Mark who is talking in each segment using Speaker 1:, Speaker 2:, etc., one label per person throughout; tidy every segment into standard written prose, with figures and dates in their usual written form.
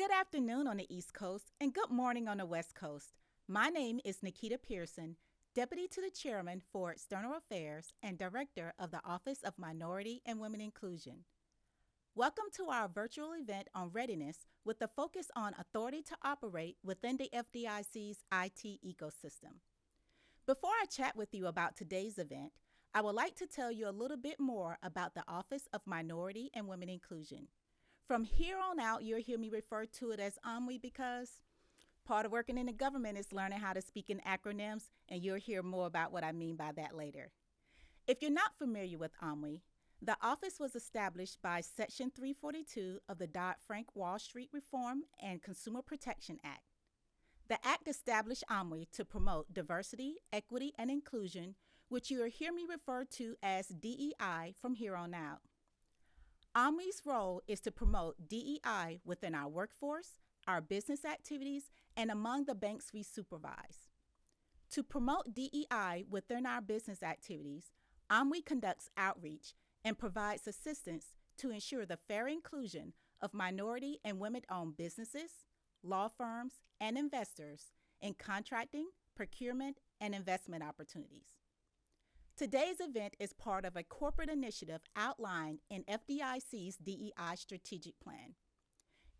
Speaker 1: Good afternoon on the East Coast and good morning on the West Coast. My name is Nikita Pearson, Deputy to the Chairman for External Affairs and Director of the Office of Minority and Women Inclusion. Welcome to our virtual event on readiness with the focus on authority to operate within the FDIC's IT ecosystem. Before I chat with you about today's event, I would like to tell you a little bit more about the Office of Minority and Women Inclusion. From here on out, you'll hear me refer to it as OMWI because part of working in the government is learning how to speak in acronyms, and you'll hear more about what I mean by that later. If you're not familiar with OMWI, the office was established by Section 342 of the Dodd-Frank Wall Street Reform and Consumer Protection Act. The act established OMWI to promote diversity, equity, and inclusion, which you'll hear me refer to as DEI from here on out. OMWI's role is to promote DEI within our workforce, our business activities, and among the banks we supervise. To promote DEI within our business activities, OMWI conducts outreach and provides assistance to ensure the fair inclusion of minority and women-owned businesses, law firms, and investors in contracting, procurement, and investment opportunities. Today's event is part of a corporate initiative outlined in FDIC's DEI strategic plan.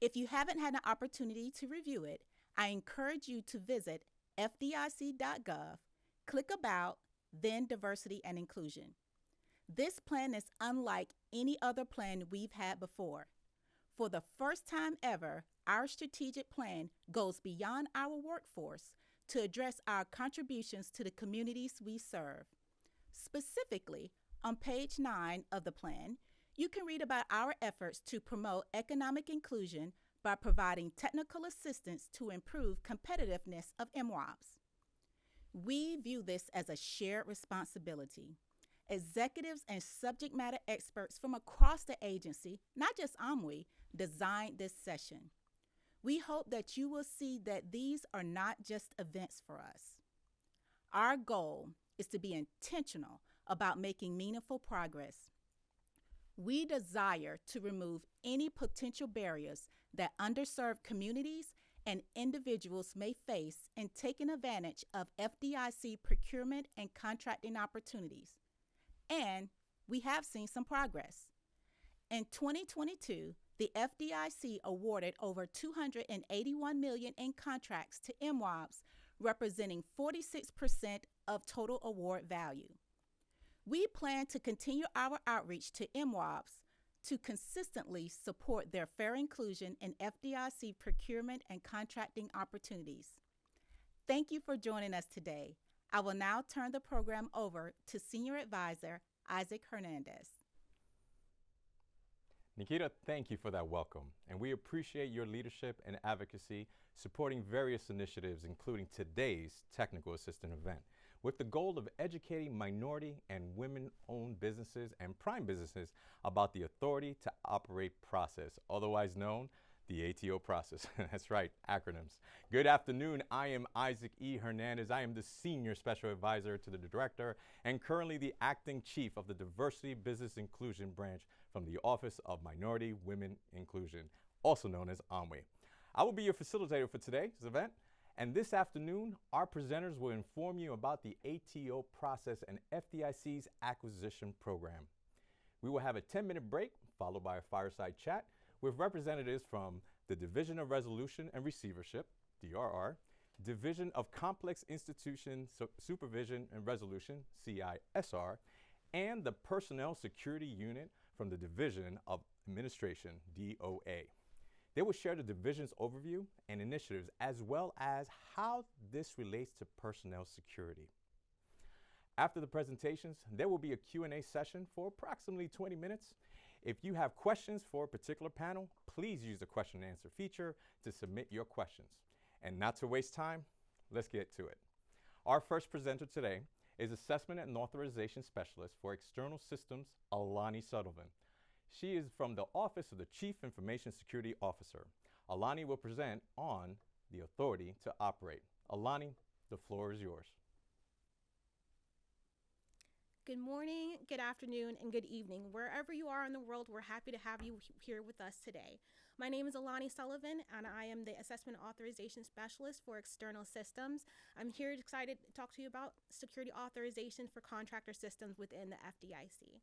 Speaker 1: If you haven't had an opportunity to review it, I encourage you to visit fdic.gov, click About, then Diversity and Inclusion. This plan is unlike any other plan we've had before. For the first time ever, our strategic plan goes beyond our workforce to address our contributions to the communities we serve. Specifically, on page 9 of the plan, you can read about our efforts to promote economic inclusion by providing technical assistance to improve competitiveness of MWOPs. We view this as a shared responsibility. Executives and subject matter experts from across the agency, not just OMWI, designed this session. We hope that you will see that these are not just events for us. Our goal is to be intentional about making meaningful progress. We desire to remove any potential barriers that underserved communities and individuals may face in taking advantage of FDIC procurement and contracting opportunities. And we have seen some progress. In 2022, the FDIC awarded over $281 million in contracts to MWOPs, representing 46% of total award value. We plan to continue our outreach to MWOPs to consistently support their fair inclusion in FDIC procurement and contracting opportunities. Thank you for joining us today. I will now turn the program over to Senior Advisor Isaac Hernandez.
Speaker 2: Nikita, thank you for that welcome, and we appreciate your leadership and advocacy supporting various initiatives, including today's technical assistant event, with the goal of educating minority and women-owned businesses and prime businesses about the Authority to Operate process, otherwise known the ATO process. That's right, acronyms. Good afternoon. I am Isaac E. Hernandez. I am the Senior Special Advisor to the Director and currently the Acting Chief of the Diversity Business Inclusion Branch from the Office of Minority Women Inclusion, also known as OMWI. I will be your facilitator for today's event, and this afternoon, our presenters will inform you about the ATO process and FDIC's acquisition program. We will have a 10-minute break, followed by a fireside chat with representatives from the Division of Resolution and Receivership, DRR, Division of Complex Institution Supervision and Resolution, CISR, and the Personnel Security Unit from the Division of Administration, DOA. They will share the division's overview and initiatives, as well as how this relates to personnel security. After the presentations, there will be a Q&A session for approximately 20 minutes. If you have questions for a particular panel, please use the question and answer feature to submit your questions. And not to waste time, let's get to it. Our first presenter today is Assessment and Authorization Specialist for External Systems, Alani Sullivan. She is from the Office of the Chief Information Security Officer. Alani will present on the Authority to Operate. Alani, the floor is yours.
Speaker 3: Good morning, good afternoon, and good evening. Wherever you are in the world, we're happy to have you here with us today. My name is Alani Sullivan, and I am the Assessment Authorization Specialist for External Systems. I'm here excited to talk to you about security authorization for contractor systems within the FDIC.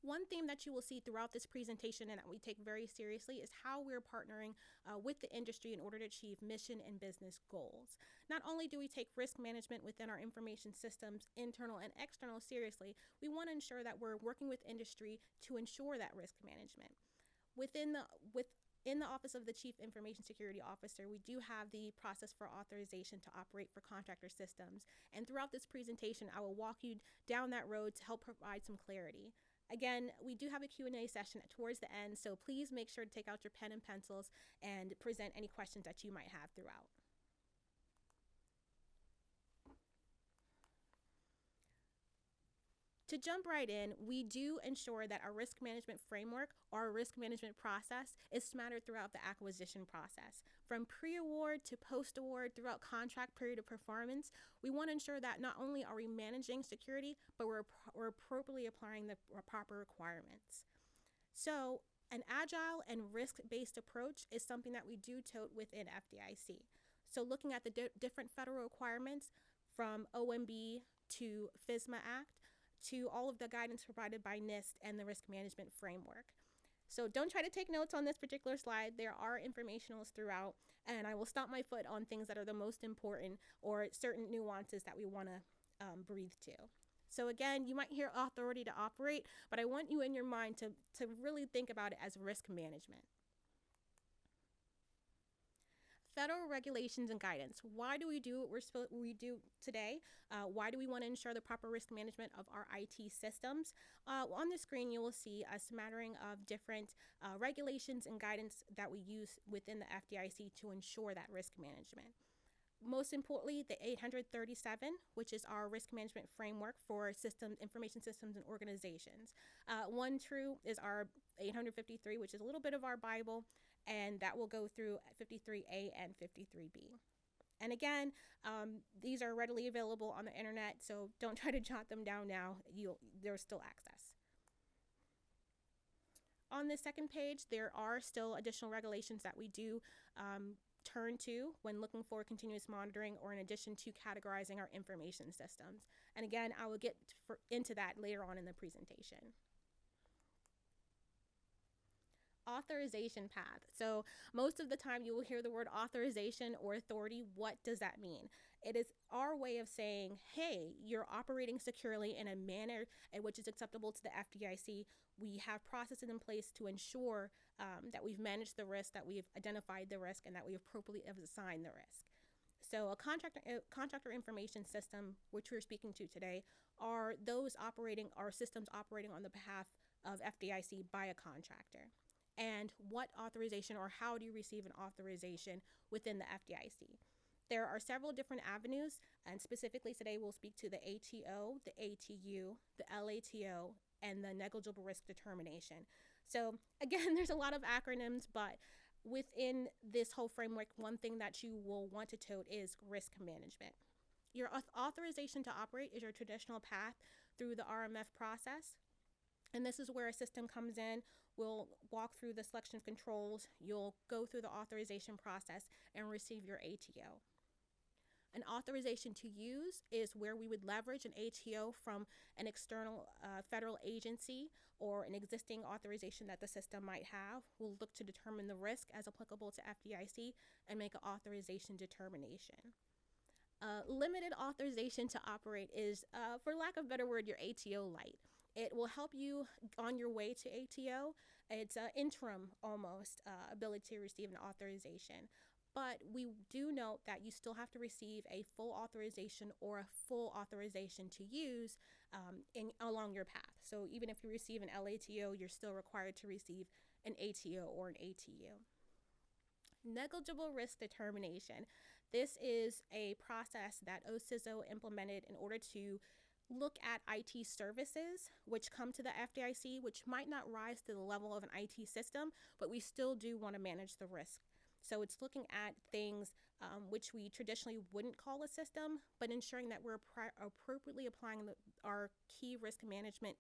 Speaker 3: One theme that you will see throughout this presentation and that we take very seriously is how we're partnering with the industry in order to achieve mission and business goals. Not only do we take risk management within our information systems, internal and external, seriously, we want to ensure that we're working with industry to ensure that risk management. In the Office of the Chief Information Security Officer, we do have the process for authorization to operate for contractor systems. And throughout this presentation, I will walk you down that road to help provide some clarity. Again, we do have a Q&A session towards the end, so please make sure to take out your pen and pencils and present any questions that you might have throughout. To jump right in, we do ensure that our risk management framework or our risk management process is smattered throughout the acquisition process. From pre-award to post-award throughout contract period of performance, we want to ensure that not only are we managing security, but we're appropriately applying the proper requirements. So an agile and risk-based approach is something that we do tote within FDIC. So looking at the different federal requirements from OMB to FISMA Act, to all of the guidance provided by NIST and the risk management framework. So don't try to take notes on this particular slide. There are informationals throughout, and I will stop my foot on things that are the most important or certain nuances that we want to breathe to. So again, you might hear authority to operate, but I want you in your mind to really think about it as risk management. Federal regulations and guidance. Why do we do what we do today? Why do we want to ensure the proper risk management of our IT systems? On the screen, you will see a smattering of different regulations and guidance that we use within the FDIC to ensure that risk management. Most importantly, the 837, which is our risk management framework for information systems and organizations. OneTrue is our 853, which is a little bit of our Bible, and that will go through 53A and 53B. And again, these are readily available on the internet, so don't try to jot them down now. There's still access. On the second page, there are still additional regulations that we do turn to when looking for continuous monitoring or in addition to categorizing our information systems. And again, I will get into that later on in the presentation. Authorization path. So most of the time you will hear the word authorization or authority. What does that mean? It is our way of saying, hey, you're operating securely in a manner in which is acceptable to the FDIC. We have processes in place to ensure that we've managed the risk, that we've identified the risk, and that we appropriately have assigned the risk. So a contractor information system, which we're speaking to today, are systems operating on the behalf of FDIC by a contractor. And what authorization or how do you receive an authorization within the FDIC? There are several different avenues, and specifically today we'll speak to the ATO, the ATU, the LATO, and the negligible risk determination. So again, there's a lot of acronyms, but within this whole framework, one thing that you will want to tote is risk management. Your authorization to operate is your traditional path through the RMF process. And this is where a system comes in. We'll walk through the selection of controls. You'll go through the authorization process and receive your ATO. An authorization to use is where we would leverage an ATO from an external federal agency or an existing authorization that the system might have. We'll look to determine the risk as applicable to FDIC and make an authorization determination. Limited authorization to operate is, for lack of a better word, your ATO light. It will help you on your way to ATO. It's an interim almost ability to receive an authorization. But we do note that you still have to receive a full authorization or a full authorization to use along your path. So even if you receive an LATO, you're still required to receive an ATO or an ATU. Negligible risk determination. This is a process that OCISO implemented in order to look at IT services which come to the FDIC, which might not rise to the level of an IT system, but we still do want to manage the risk. So it's looking at things which we traditionally wouldn't call a system, but ensuring that we're appropriately applying our key risk management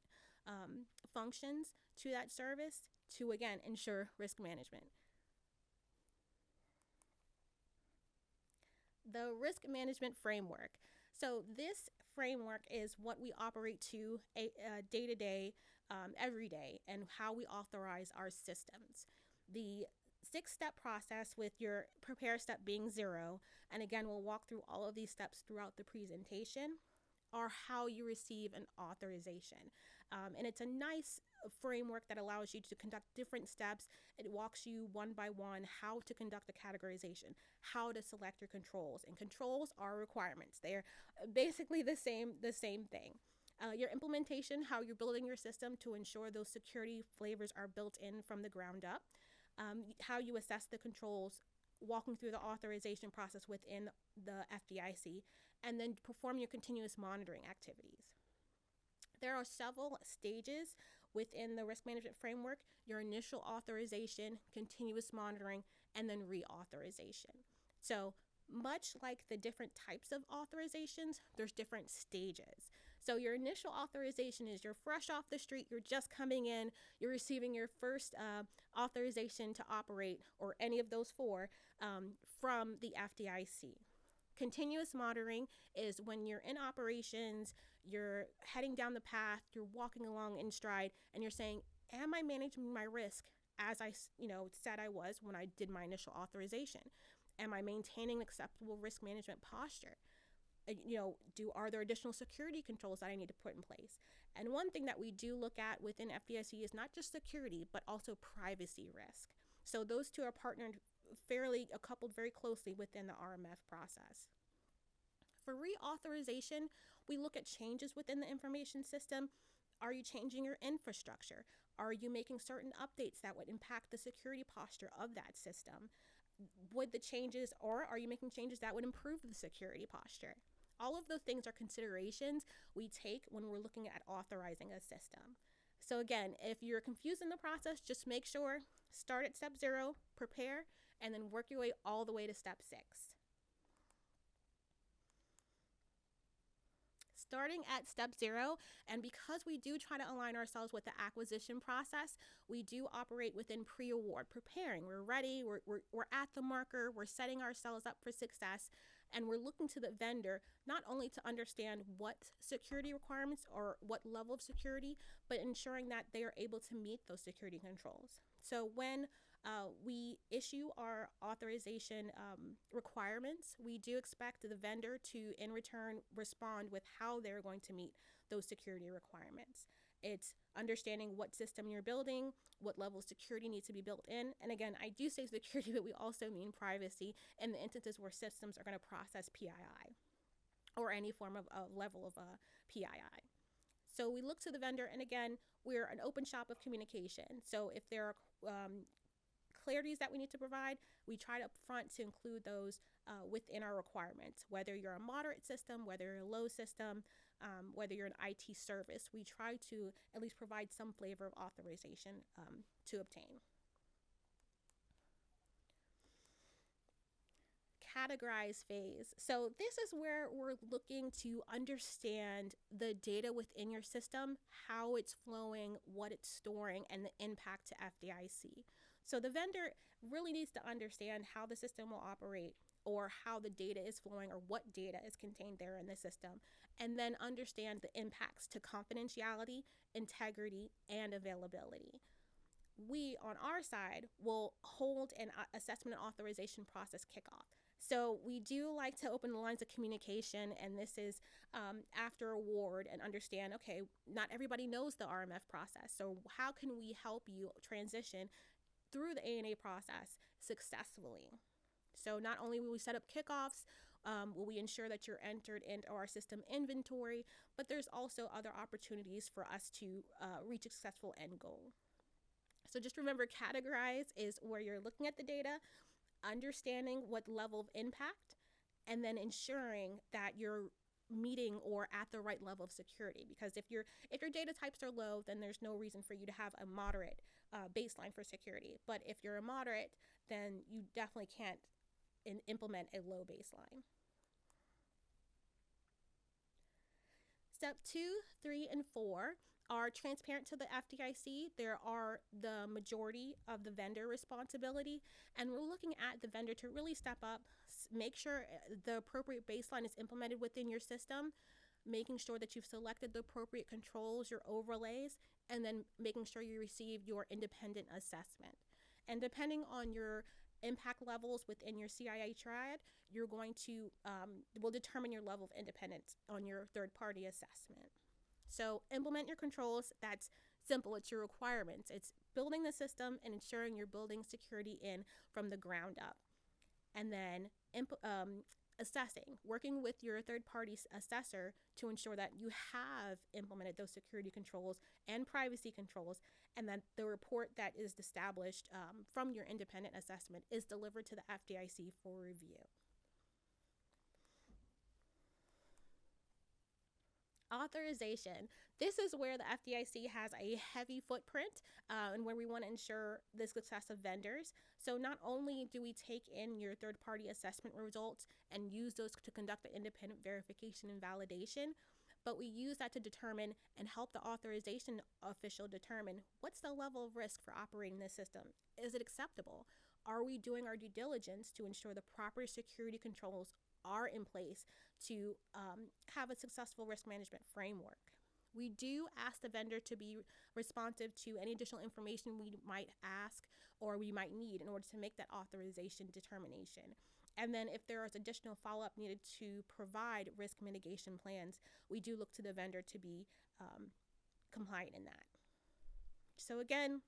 Speaker 3: functions to that service to, again, ensure risk management. The risk management framework. So this framework is what we operate to day to day, every day, and how we authorize our systems. The 6-step process, with your prepare step being 0, and again, we'll walk through all of these steps throughout the presentation, are how you receive an authorization. And it's a nice framework that allows you to conduct different steps. It walks you one by one how to conduct the categorization, how to select your controls. And controls are requirements. They're basically the same thing. Your implementation, how you're building your system to ensure those security flavors are built in from the ground up. How you assess the controls, walking through the authorization process within the FDIC, and then perform your continuous monitoring activities. There are several stages within the risk management framework: your initial authorization, continuous monitoring, and then reauthorization. So much like the different types of authorizations, there's different stages. So your initial authorization is you're fresh off the street, you're just coming in, you're receiving your first authorization to operate, or any of those 4, from the FDIC. Continuous monitoring is when you're in operations, you're heading down the path, you're walking along in stride, and you're saying, am I managing my risk as I said I was when I did my initial authorization? Am I maintaining an acceptable risk management posture? Are there additional security controls that I need to put in place? And one thing that we do look at within FDIC is not just security, but also privacy risk. So those two are coupled very closely within the RMF process. For reauthorization, we look at changes within the information system. Are you changing your infrastructure? Are you making certain updates that would impact the security posture of that system? Are you making changes that would improve the security posture? All of those things are considerations we take when we're looking at authorizing a system. So again, if you're confused in the process, just make sure, start at step 0, prepare, and then work your way all the way to step 6. Starting at step 0, and because we do try to align ourselves with the acquisition process, we do operate within pre-award, preparing. We're ready, we're at the marker, we're setting ourselves up for success, and we're looking to the vendor not only to understand what security requirements or what level of security, but ensuring that they are able to meet those security controls. So when we issue our authorization requirements, we do expect the vendor to, in return, respond with how they're going to meet those security requirements. It's understanding what system you're building, what level of security needs to be built in. And again, I do say security, but we also mean privacy in the instances where systems are going to process PII or any form of level of PII. So we look to the vendor, and again, we're an open shop of communication. So if there are clarities that we need to provide, we try up front to include those within our requirements. Whether you're a moderate system, whether you're a low system, whether you're an IT service, we try to at least provide some flavor of authorization to obtain. Categorize phase. So this is where we're looking to understand the data within your system, how it's flowing, what it's storing, and the impact to FDIC. So the vendor really needs to understand how the system will operate, or how the data is flowing, or what data is contained there in the system, and then understand the impacts to confidentiality, integrity, and availability. We, on our side, will hold an assessment and authorization process kickoff. So we do like to open the lines of communication, and this is after award, and understand, okay, not everybody knows the RMF process. So how can we help you transition through the ANA process successfully? So not only will we set up kickoffs, will we ensure that you're entered into our system inventory, but there's also other opportunities for us to reach a successful end goal. So just remember, categorize is where you're looking at the data, understanding what level of impact, and then ensuring that you're meeting or at the right level of security. Because if your data types are low, then there's no reason for you to have a moderate baseline for security. But if you're a moderate, then you definitely can't implement a low baseline. Step 2, 3, and 4 are transparent to the FDIC. There are the majority of the vendor responsibility, and we're looking at the vendor to really step up, make sure the appropriate baseline is implemented within your system, making sure that you've selected the appropriate controls, your overlays, and then making sure you receive your independent assessment. And depending on your impact levels within your CIA triad, you're going to will determine your level of independence on your third-party assessment. So implement your controls. That's simple. It's your requirements. It's building the system and ensuring you're building security in from the ground up. And then assessing, working with your third-party assessor to ensure that you have implemented those security controls and privacy controls, and that the report that is established from your independent assessment is delivered to the FDIC for review. Authorization. This is where the FDIC has a heavy footprint and where we want to ensure the success of vendors. So not only do we take in your third-party assessment results and use those to conduct the independent verification and validation, but we use that to determine and help the authorization official determine what's the level of risk for operating this system. Is it acceptable? Are we doing our due diligence to ensure the proper security controls are in place to have a successful risk management framework? We do ask the vendor to be responsive to any additional information we might ask or we might need in order to make that authorization determination. And then if there is additional follow-up needed to provide risk mitigation plans, we do look to the vendor to be compliant in that. So again,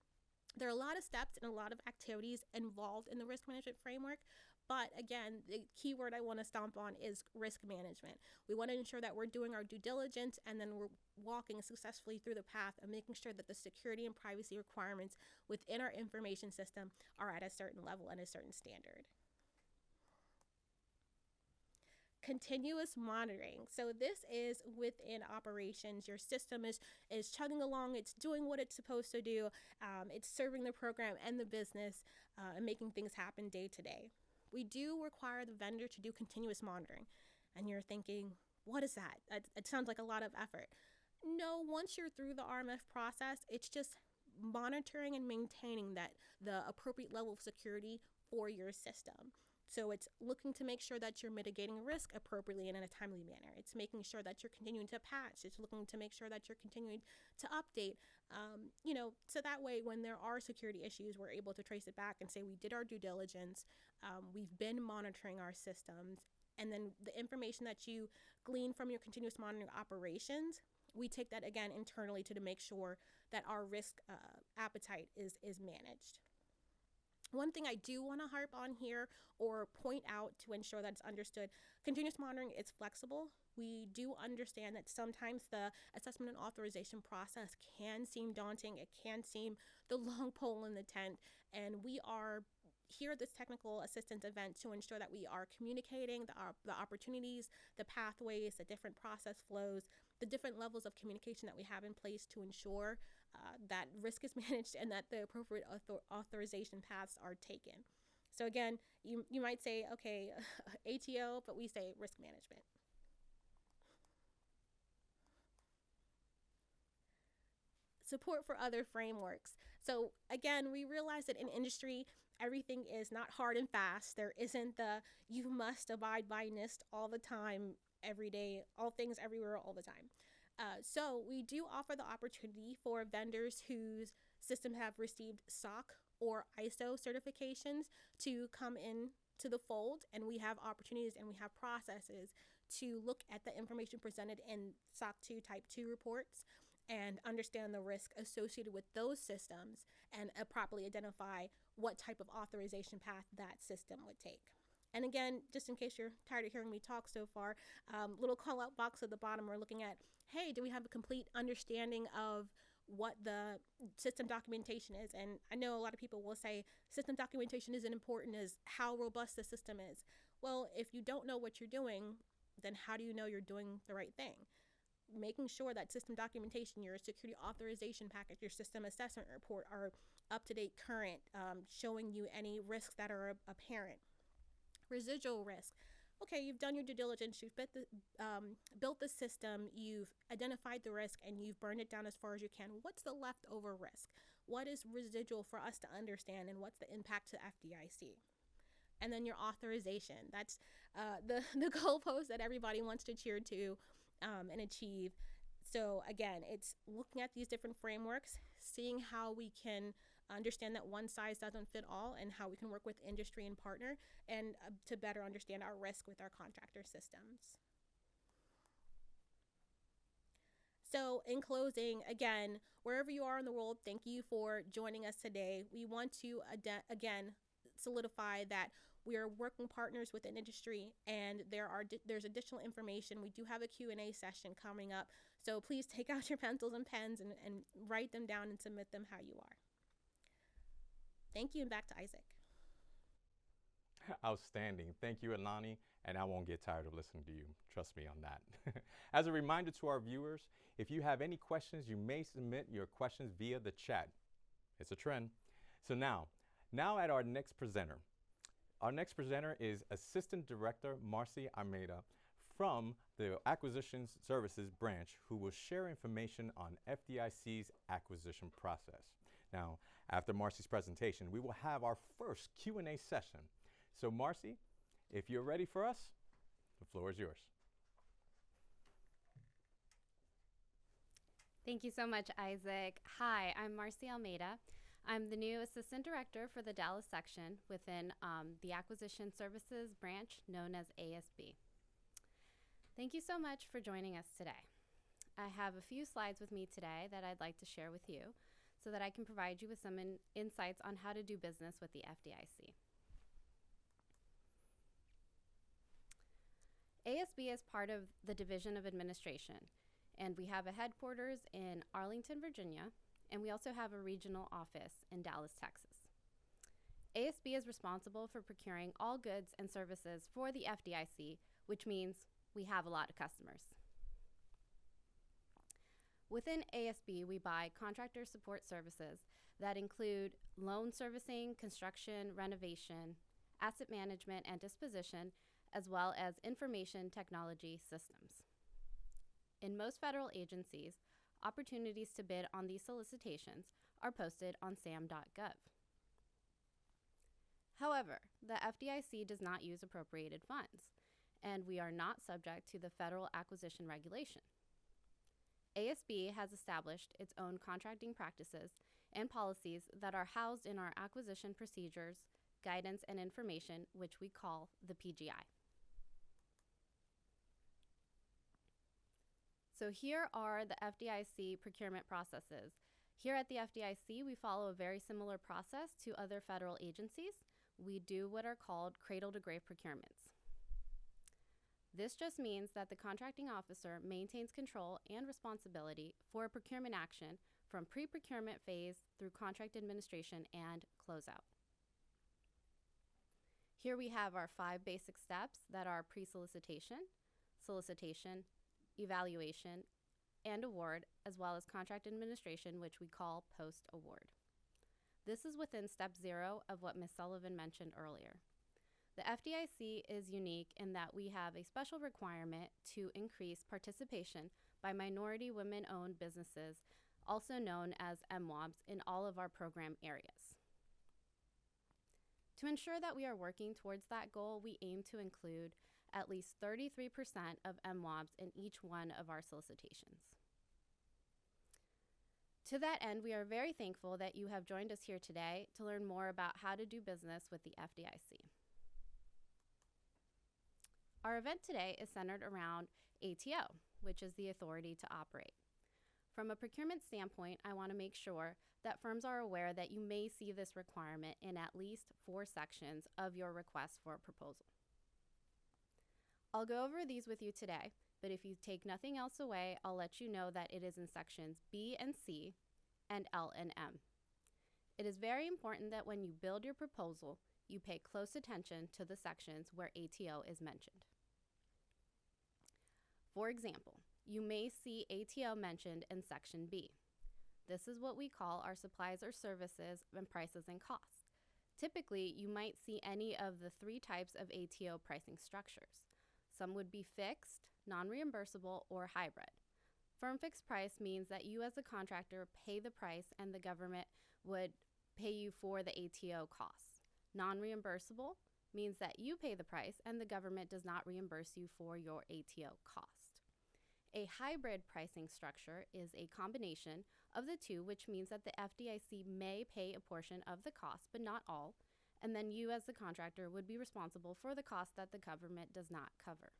Speaker 3: there are a lot of steps and a lot of activities involved in the risk management framework. But again, the key word I want to stomp on is risk management. We want to ensure that we're doing our due diligence and then we're walking successfully through the path of making sure that the security and privacy requirements within our information system are at a certain level and a certain standard. Continuous monitoring. So this is within operations. Your system is chugging along. It's doing what it's supposed to do. It's serving the program and the business and making things happen day to day. We do require the vendor to do continuous monitoring. And you're thinking, what is that? It sounds like a lot of effort. No, once you're through the RMF process, it's just monitoring and maintaining that the appropriate level of security for your system. So it's looking to make sure that you're mitigating risk appropriately and in a timely manner. It's making sure that you're continuing to patch. It's looking to make sure that you're continuing to update, so that way when there are security issues, we're able to trace it back and say we did our due diligence, we've been monitoring our systems, and then the information that you glean from your continuous monitoring operations, we take that again internally to make sure that our risk appetite is managed. One thing I do want to harp on here or point out to ensure that it's understood, continuous monitoring is flexible. We do understand that sometimes the assessment and authorization process can seem daunting. It can seem the long pole in the tent. And we are here at this technical assistance event to ensure that we are communicating the opportunities, the pathways, the different process flows, the different levels of communication that we have in place to ensure that risk is managed and that the appropriate authorization paths are taken. So again, you might say, okay, ATO, but we say risk management. Support for other frameworks. So again, we realize that in industry, everything is not hard and fast. There isn't the you must abide by NIST all the time, every day, all things everywhere all the time. So we do offer the opportunity for vendors whose systems have received SOC or ISO certifications to come in to the fold, and we have opportunities and we have processes to look at the information presented in SOC 2 Type 2 reports and understand the risk associated with those systems and properly identify what type of authorization path that system would take. And again, just in case you're tired of hearing me talk so far, little call out box at the bottom, we're looking at, hey, do we have a complete understanding of what the system documentation is? And I know a lot of people will say system documentation isn't important as how robust the system is. Well, if you don't know what you're doing, then how do you know you're doing the right thing? Making sure that system documentation, your security authorization package, your system assessment report are up to date, current, showing you any risks that are apparent. Residual risk. okay, you've done your due diligence, you've built the system, you've identified the risk, and you've burned it down as far as you can. What's the leftover risk? What is residual for us to understand, and what's the impact to FDIC? And then your authorization. That's the goalpost that everybody wants to cheer to and achieve. So again, it's looking at these different frameworks, seeing how we can understand that one size doesn't fit all, and how we can work with industry and partner, and to better understand our risk with our contractor systems. So in closing, again, wherever you are in the world, thank you for joining us today. We want to, again, solidify that we are working partners with an industry, and there's additional information. We do have a Q&A session coming up, so please take out your pencils and pens and write them down and submit them how you are. Thank you, and back to Isaac.
Speaker 2: Outstanding. Thank you, Alani, and I won't get tired of listening to you. Trust me on that. As a reminder to our viewers, if you have any questions, you may submit your questions via the chat. It's a trend. So now at our next presenter. Our next presenter is Assistant Director Marcy Almeida from the Acquisition Services Branch, who will share information on FDIC's acquisition process. Now, after Marcy's presentation, we will have our first Q&A session. So Marcy, if you're ready for us, the floor is yours.
Speaker 4: Thank you so much, Isaac. Hi, I'm Marcy Almeida. I'm the new Assistant Director for the Dallas section within the Acquisition Services Branch, known as ASB. Thank you so much for joining us today. I have a few slides with me today that I'd like to share with you so that I can provide you with some insights on how to do business with the FDIC. ASB is part of the Division of Administration, and we have a headquarters in Arlington, Virginia, and we also have a regional office in Dallas, Texas. ASB is responsible for procuring all goods and services for the FDIC, which means we have a lot of customers. Within ASB, we buy contractor support services that include loan servicing, construction, renovation, asset management and disposition, as well as information technology systems. In most federal agencies, opportunities to bid on these solicitations are posted on sam.gov. However, the FDIC does not use appropriated funds, and we are not subject to the federal acquisition regulation. ASB has established its own contracting practices and policies that are housed in our acquisition procedures, guidance, and information, which we call the PGI. So here are the FDIC procurement processes. Here at the FDIC, we follow a very similar process to other federal agencies. We do what are called cradle-to-grave procurements. This just means that the contracting officer maintains control and responsibility for a procurement action from pre-procurement phase through contract administration and closeout. Here we have our 5 basic steps that are pre-solicitation, solicitation, evaluation, and award, as well as contract administration, which we call post-award. This is within step 0 of what Ms. Sullivan mentioned earlier. The FDIC is unique in that we have a special requirement to increase participation by minority women-owned businesses, also known as MWOBs, in all of our program areas. To ensure that we are working towards that goal, we aim to include at least 33% of MWOBs in each one of our solicitations. To that end, we are very thankful that you have joined us here today to learn more about how to do business with the FDIC. Our event today is centered around ATO, which is the authority to operate. From a procurement standpoint, I want to make sure that firms are aware that you may see this requirement in at least 4 sections of your request for a proposal. I'll go over these with you today, but if you take nothing else away, I'll let you know that it is in sections B and C and L and M. It is very important that when you build your proposal, you pay close attention to the sections where ATO is mentioned. For example, you may see ATO mentioned in section B. This is what we call our supplies or services and prices and costs. Typically, you might see any of the 3 types of ATO pricing structures. Some would be fixed, non-reimbursable, or hybrid. Firm fixed price means that you as a contractor pay the price and the government would pay you for the ATO costs. Non-reimbursable means that you pay the price and the government does not reimburse you for your ATO cost. A hybrid pricing structure is a combination of the two, which means that the FDIC may pay a portion of the cost, but not all, and then you as the contractor would be responsible for the cost that the government does not cover.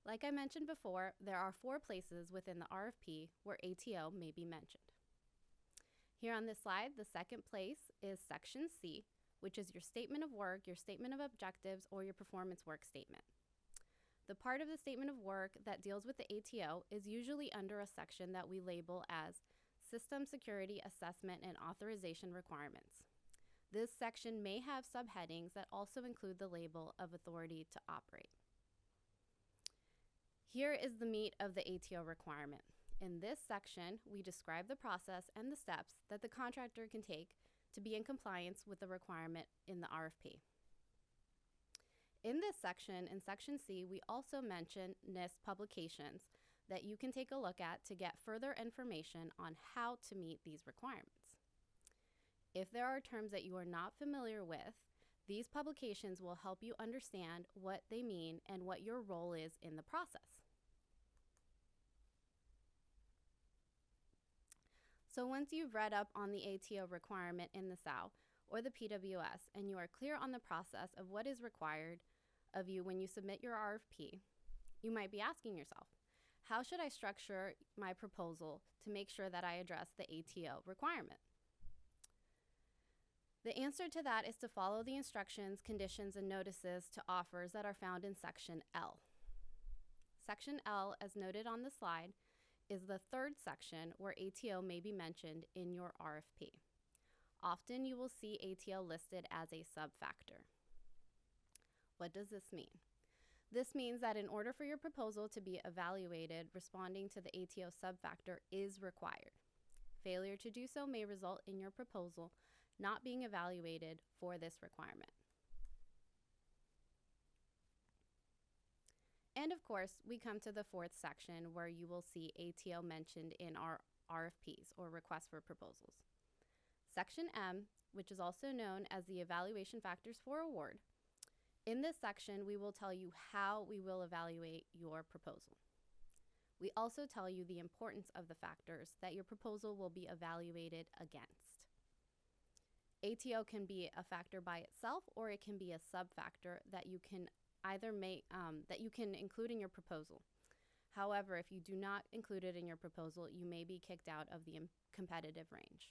Speaker 4: Like I mentioned before, there are 4 places within the RFP where ATO may be mentioned. Here on this slide, the second place is Section C, which is your statement of work, your statement of objectives, or your performance work statement. The part of the statement of work that deals with the ATO is usually under a section that we label as System Security Assessment and Authorization Requirements. This section may have subheadings that also include the label of Authority to Operate. Here is the meat of the ATO requirement. In this section, we describe the process and the steps that the contractor can take to be in compliance with the requirement in the RFP. In this section, in Section C, we also mention NIST publications that you can take a look at to get further information on how to meet these requirements. If there are terms that you are not familiar with, these publications will help you understand what they mean and what your role is in the process. So once you've read up on the ATO requirement in the SAO or the PWS and you are clear on the process of what is required of you when you submit your RFP, you might be asking yourself, how should I structure my proposal to make sure that I address the ATO requirement? The answer to that is to follow the instructions, conditions, and notices to offers that are found in Section L. Section L, as noted on the slide, is the third section where ATO may be mentioned in your RFP. Often you will see ATO listed as a sub-factor. What does this mean? This means that in order for your proposal to be evaluated, responding to the ATO sub-factor is required. Failure to do so may result in your proposal not being evaluated for this requirement. And of course, we come to the fourth section where you will see ATO mentioned in our RFPs or requests for proposals. Section M, which is also known as the evaluation factors for award. In this section, we will tell you how we will evaluate your proposal. We also tell you the importance of the factors that your proposal will be evaluated against. ATO can be a factor by itself, or it can be a sub-factor that you can either make that you can include in your proposal. However, if you do not include it in your proposal, you may be kicked out of the competitive range.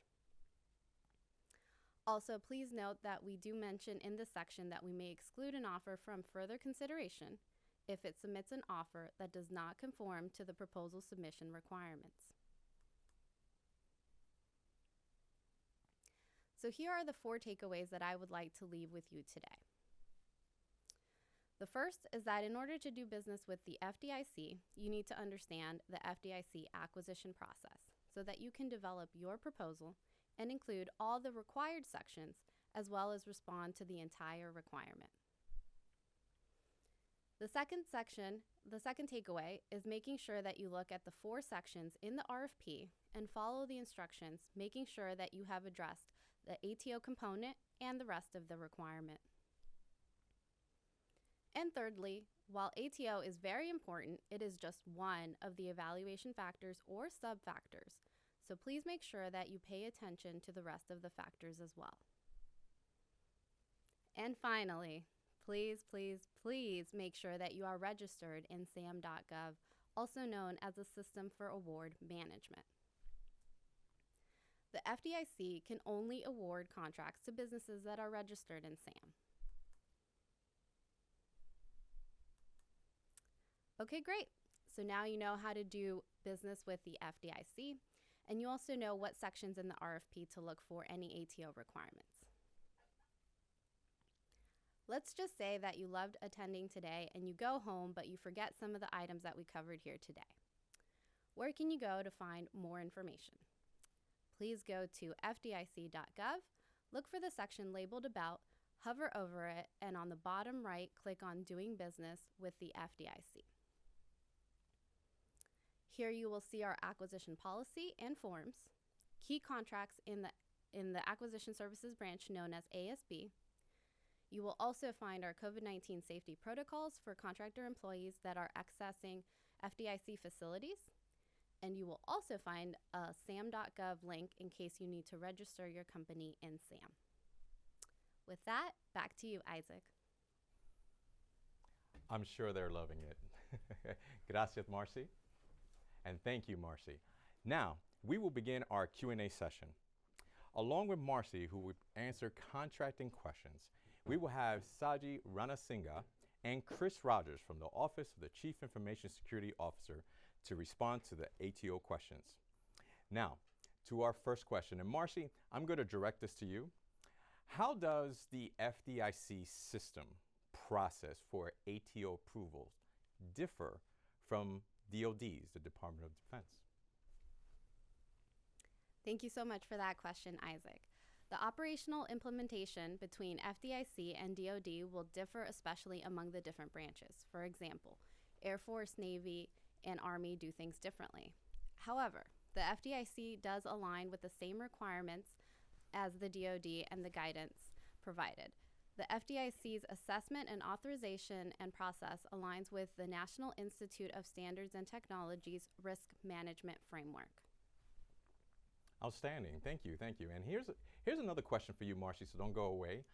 Speaker 4: Also, please note that we do mention in this section that we may exclude an offer from further consideration if it submits an offer that does not conform to the proposal submission requirements. So here are the 4 takeaways that I would like to leave with you today. The first is that in order to do business with the FDIC, you need to understand the FDIC acquisition process so that you can develop your proposal and include all the required sections as well as respond to the entire requirement. The second takeaway is making sure that you look at the 4 sections in the RFP and follow the instructions, making sure that you have addressed the ATO component and the rest of the requirement. And thirdly, while ATO is very important, it is just one of the evaluation factors or sub-factors. So please make sure that you pay attention to the rest of the factors as well. And finally, please, please, please make sure that you are registered in SAM.gov, also known as the System for Award Management. The FDIC can only award contracts to businesses that are registered in SAM. Okay, great. So now you know how to do business with the FDIC, and you also know what sections in the RFP to look for any ATO requirements. Let's just say that you loved attending today and you go home, but you forget some of the items that we covered here today. Where can you go to find more information? Please go to fdic.gov, look for the section labeled About, Hover over it, and on the bottom right, click on Doing Business with the FDIC. Here you will see our acquisition policy and forms, key contracts in the Acquisition Services branch known as ASB. You will also find our COVID-19 safety protocols for contractor employees that are accessing FDIC facilities. And you will also find a SAM.gov link in case you need to register your company in SAM. With that, back to you, Isaac.
Speaker 2: I'm sure they're loving it. Gracias, Marcy. And thank you, Marcy. Now, we will begin our Q&A session. Along with Marcy, who will answer contracting questions, we will have Saji Ranasinghe and Chris Rogers from the Office of the Chief Information Security Officer to respond to the ATO questions. Now, to our first question. And Marcy, I'm going to direct this to you. How does the FDIC system process for ATO approvals differ from DoD's, the Department of Defense?
Speaker 4: Thank you so much for that question, Isaac. The operational implementation between FDIC and DoD will differ especially among the different branches. For example, Air Force, Navy, and Army do things differently. However, the FDIC does align with the same requirements as the DoD and the guidance provided. The FDIC's assessment and authorization and process aligns with the National Institute of Standards and Technology's risk management framework.
Speaker 2: Outstanding. Thank you. Thank you. And here's another question for you, Marcy, so don't go away.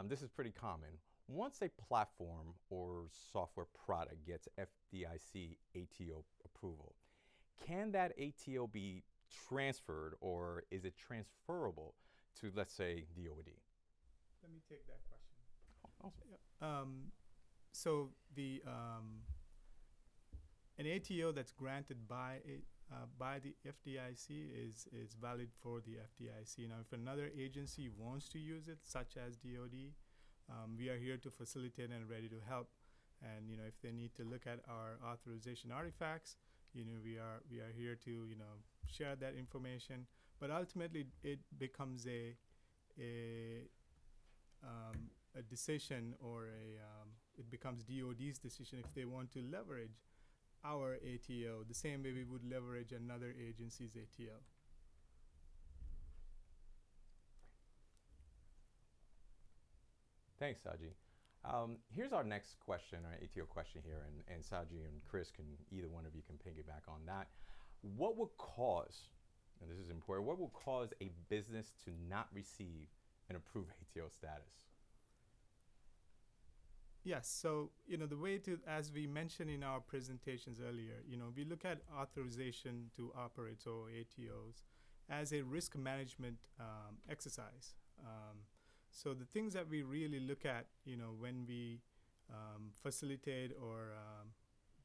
Speaker 2: This is pretty common. Once a platform or software product gets FDIC ATO approval, can that ATO be transferred, or is it transferable to, let's say, DoD?
Speaker 5: Let me take that question.
Speaker 2: Oh, awesome.
Speaker 5: Yeah. So an ATO that's granted by the FDIC is valid for the FDIC. Now, if another agency wants to use it, such as DoD, we are here to facilitate and ready to help. And if they need to look at our authorization artifacts, we are here to share that information. But ultimately, it becomes a decision, or it becomes DoD's decision if they want to leverage our ATO the same way we would leverage another agency's ATO.
Speaker 2: Thanks, Saji. Here's our next question, our ATO question here, and Saji and Chris either one of you can piggyback on that. What would cause, and this is important, what would cause a business to not receive an approved ATO status?
Speaker 5: Yes, so the way to, as we mentioned in our presentations earlier, we look at authorization to operate, so ATOs, as a risk management exercise. So the things that we really look at, when we facilitate or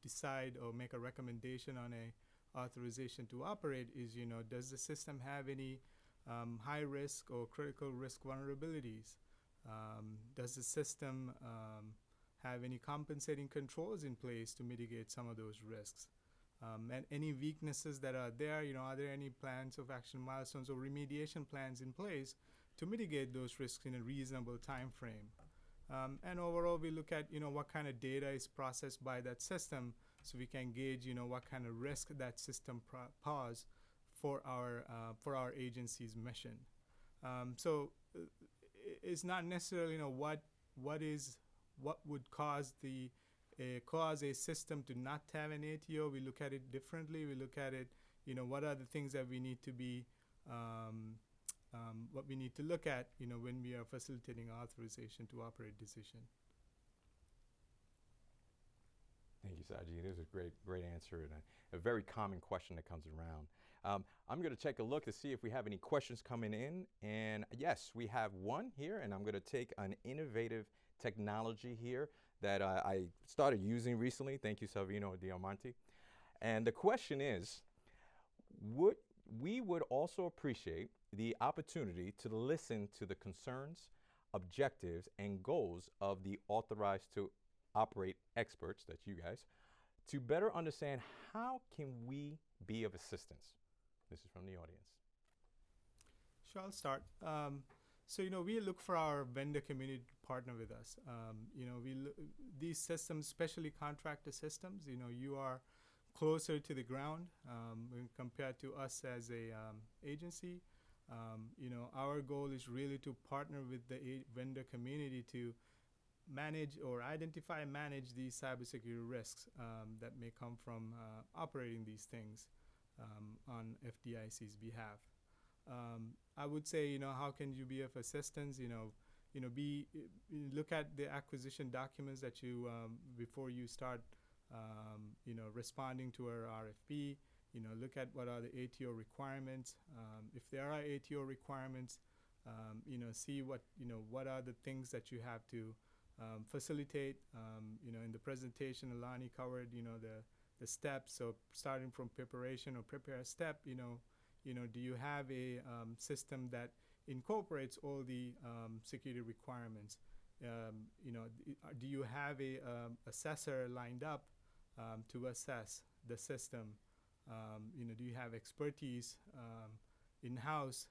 Speaker 5: decide or make a recommendation on a authorization to operate is, does the system have any high risk or critical risk vulnerabilities? Does the system have any compensating controls in place to mitigate some of those risks? And any weaknesses that are there, are there any plans of action, milestones, or remediation plans in place to mitigate those risks in a reasonable time frame? And overall, we look at, what kind of data is processed by that system, so we can gauge, what kind of risk that system poses for our agency's mission. So it's not necessarily, what would cause a system to not have an ATO. We look at it differently. We look at it, what are the things that we need to be, what we need to look at, when we are facilitating authorization to operate decision.
Speaker 2: Thank you, Saji. It is a great answer, and a very common question that comes around. I'm going to take a look to see if we have any questions coming in. And yes, we have one here, and I'm going to take an innovative technology here that I started using recently. Thank you, Salvino Diamante. And the question is, we would also appreciate the opportunity to listen to the concerns, objectives, and goals of the authorized to operate experts, that's you guys, to better understand how can we be of assistance. This is from the audience.
Speaker 5: Sure, I'll start. So, we look for our vendor community to partner with us. These systems, especially contractor systems, you are closer to the ground when compared to us as a agency. Our goal is really to partner with the vendor community to manage or identify and manage these cybersecurity risks that may come from operating these things on FDIC's behalf. I would say, how can you be of assistance? Look at the acquisition documents that you before you start, responding to our RFP. Look at what are the ATO requirements. If there are ATO requirements, see what are the things that you have to facilitate. In the presentation, Alani covered, the steps. So starting from preparation or prepare a step, do you have a system that incorporates all the security requirements? Do you have a assessor lined up to assess the system? Do you have expertise in-house,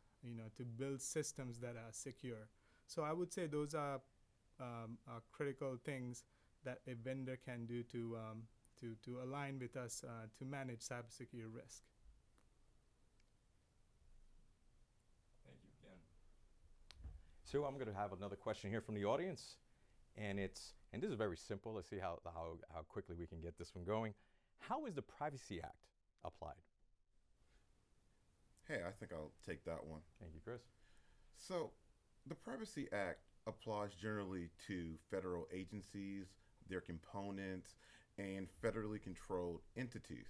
Speaker 5: to build systems that are secure? So I would say those are critical things that a vendor can do to align with us to manage cybersecurity risk.
Speaker 2: Thank you, Ken. So I'm going to have another question here from the audience, and this is very simple. Let's see how quickly we can get this one going. How is the Privacy Act applied?
Speaker 6: Hey, I think I'll take that one.
Speaker 2: Thank you, Chris.
Speaker 6: So, the Privacy Act applies generally to federal agencies, their components, and federally controlled entities.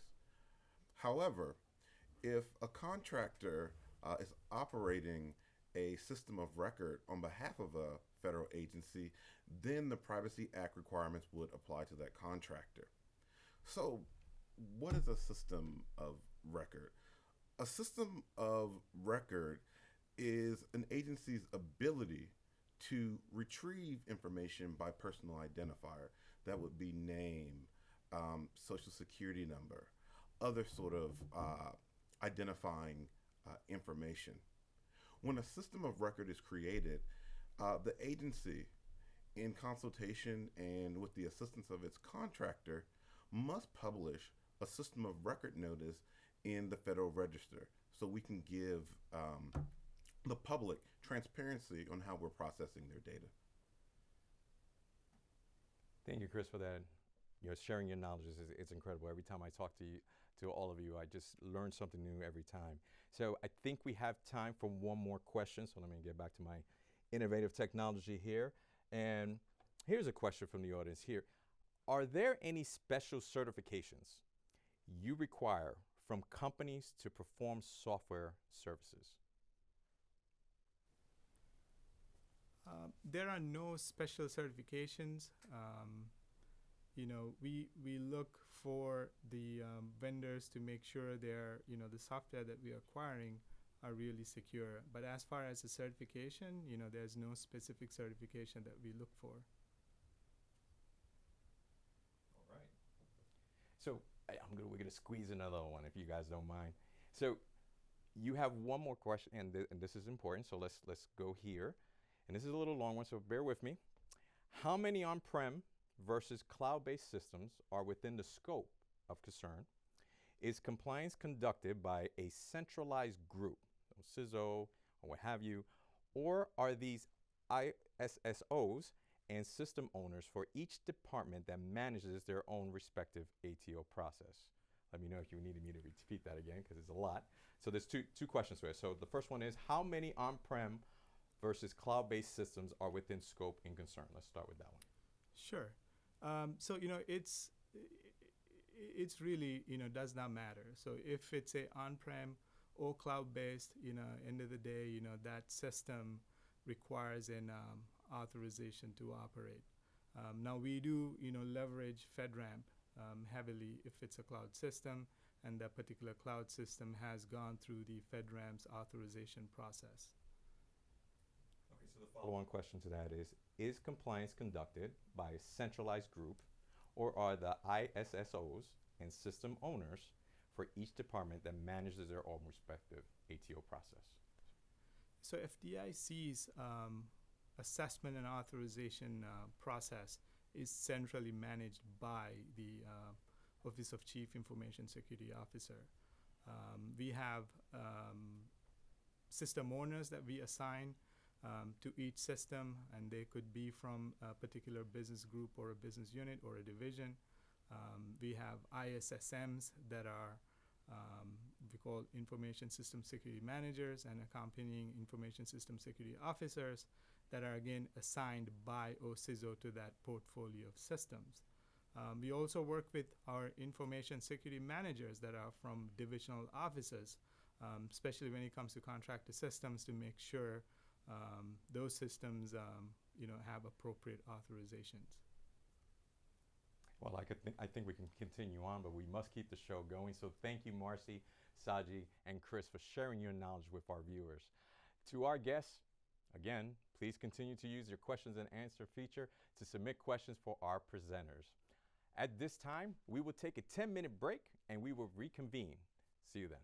Speaker 6: However, if a contractor is operating a system of record on behalf of a federal agency, then the Privacy Act requirements would apply to that contractor. So, what is a system of record? A system of record is an agency's ability to retrieve information by personal identifier. That would be name, social security number, other sort of identifying information. When a system of record is created, the agency, in consultation and with the assistance of its contractor, must publish a system of record notice in the Federal Register so we can give the public transparency on how we're processing their data.
Speaker 2: Thank you, Chris, for that. Sharing your knowledge it's incredible. Every time I talk to all of you, I just learn something new every time. So I think we have time for one more question. So let me get back to my innovative technology here. And here's a question from the audience here. Are there any special certifications you require from companies to perform software services?
Speaker 5: There are no special certifications. We look for the vendors to make sure the software that we are acquiring are really secure. But as far as the certification, there's no specific certification that we look for.
Speaker 2: All right. So we're going to squeeze another one if you guys don't mind. So you have one more question, and this is important. So let's go here. And this is a little long one, so bear with me. How many on-prem versus cloud-based systems are within the scope of concern? Is compliance conducted by a centralized group, CISO or what have you, or are these ISSOs and system owners for each department that manages their own respective ATO process? Let me know if you needed me to repeat that again, because it's a lot. So there's two questions here. So the first one is, how many on-prem versus cloud-based systems are within scope and concern? Let's start with that one.
Speaker 5: Sure. So it's really does not matter. So if it's a on-prem or cloud-based, end of the day, that system requires an authorization to operate. Now we do leverage FedRAMP heavily if it's a cloud system, and that particular cloud system has gone through the FedRAMP's authorization process.
Speaker 2: Okay, so the follow-on question to that is compliance conducted by a centralized group, or are the ISSOs and system owners for each department that manages their own respective ATO process?
Speaker 5: So FDIC's assessment and authorization process is centrally managed by the Office of Chief Information Security Officer. We have system owners that we assign to each system, and they could be from a particular business group or a business unit or a division. We have ISSMs that are we call information system security managers, and accompanying information system security officers that are again assigned by OCISO to that portfolio of systems. We also work with our information security managers that are from divisional offices, especially when it comes to contractor systems, to make sure those systems have appropriate authorizations.
Speaker 2: Well, I think we can continue on, but we must keep the show going. So thank you, Marcy, Saji, and Chris, for sharing your knowledge with our viewers. To our guests, again, please continue to use your questions and answer feature to submit questions for our presenters. At this time, we will take a 10-minute break and we will reconvene. See you then.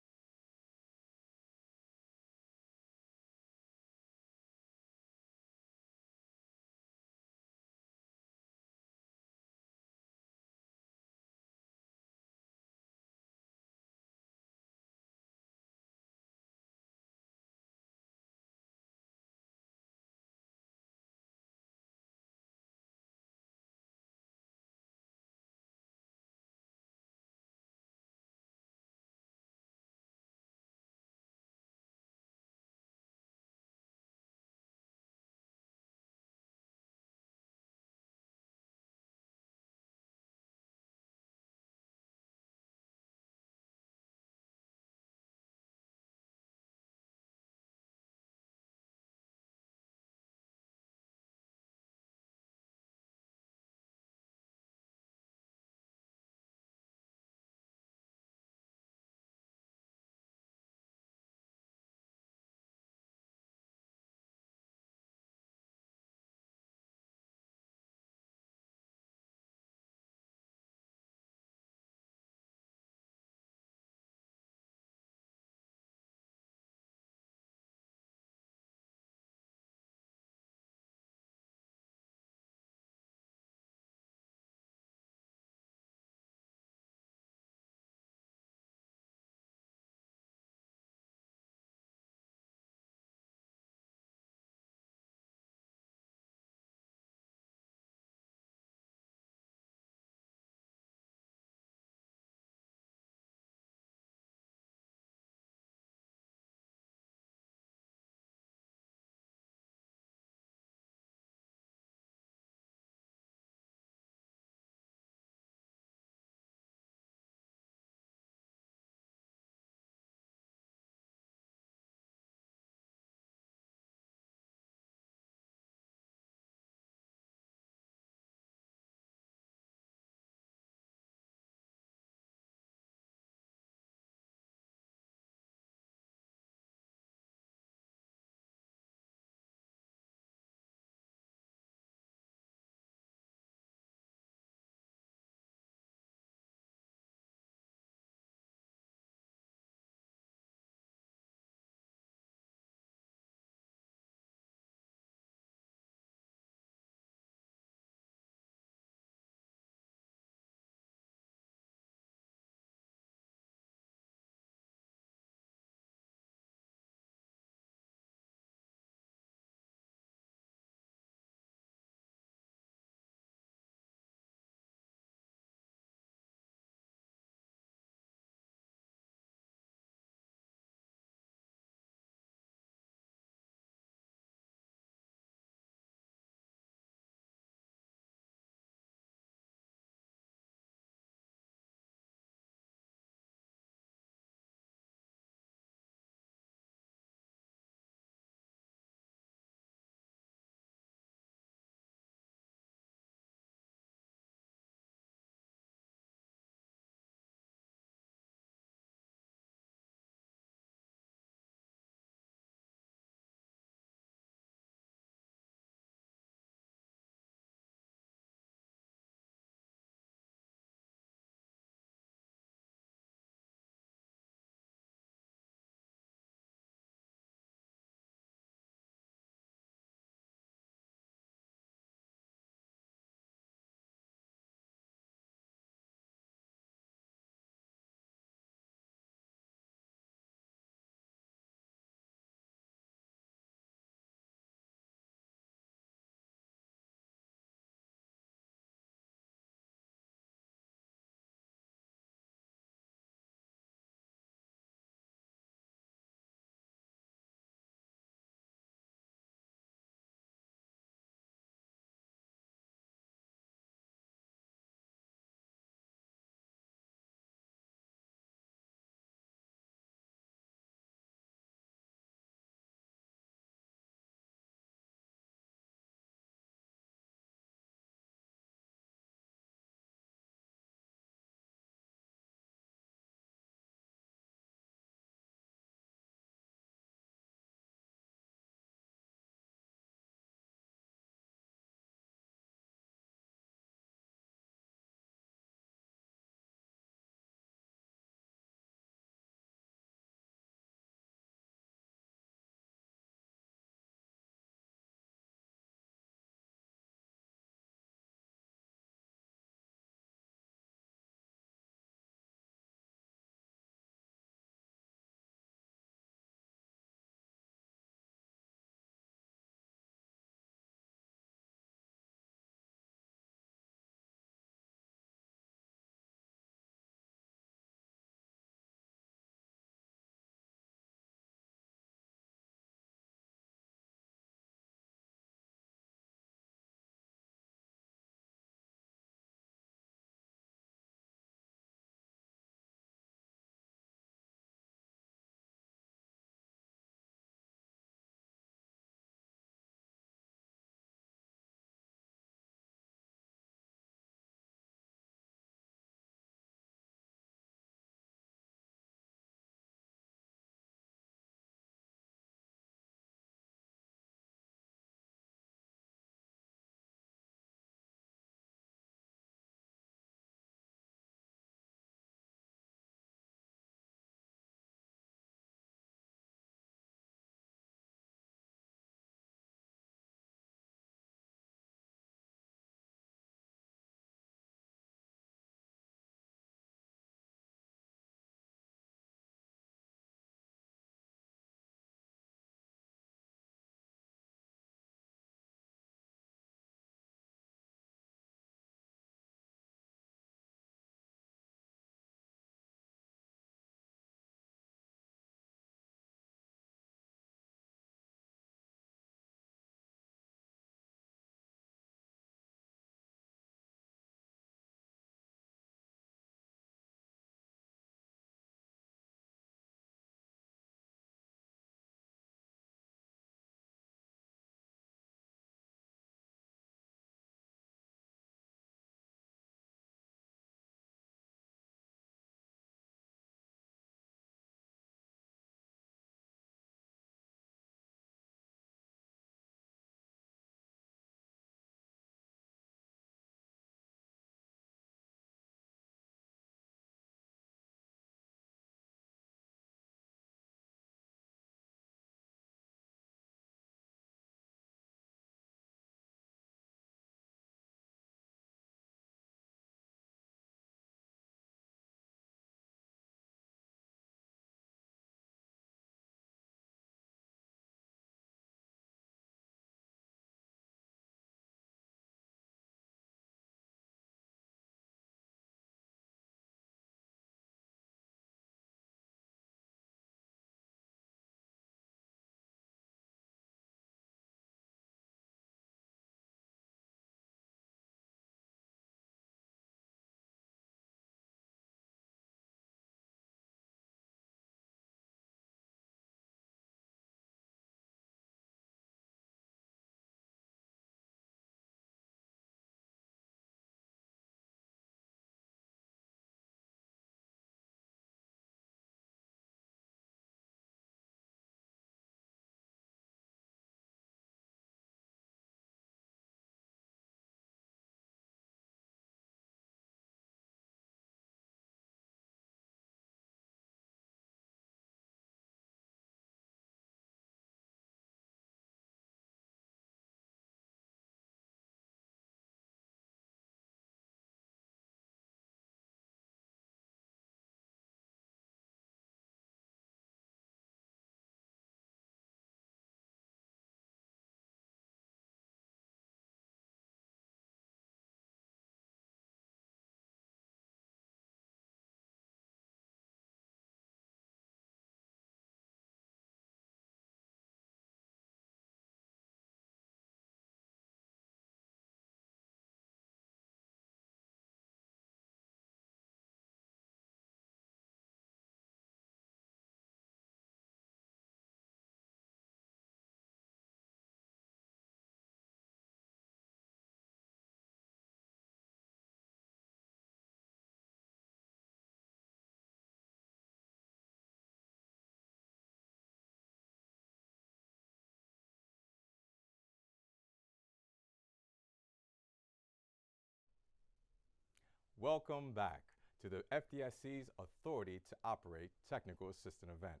Speaker 2: Welcome back to the FDIC's Authority to Operate Technical Assistant event.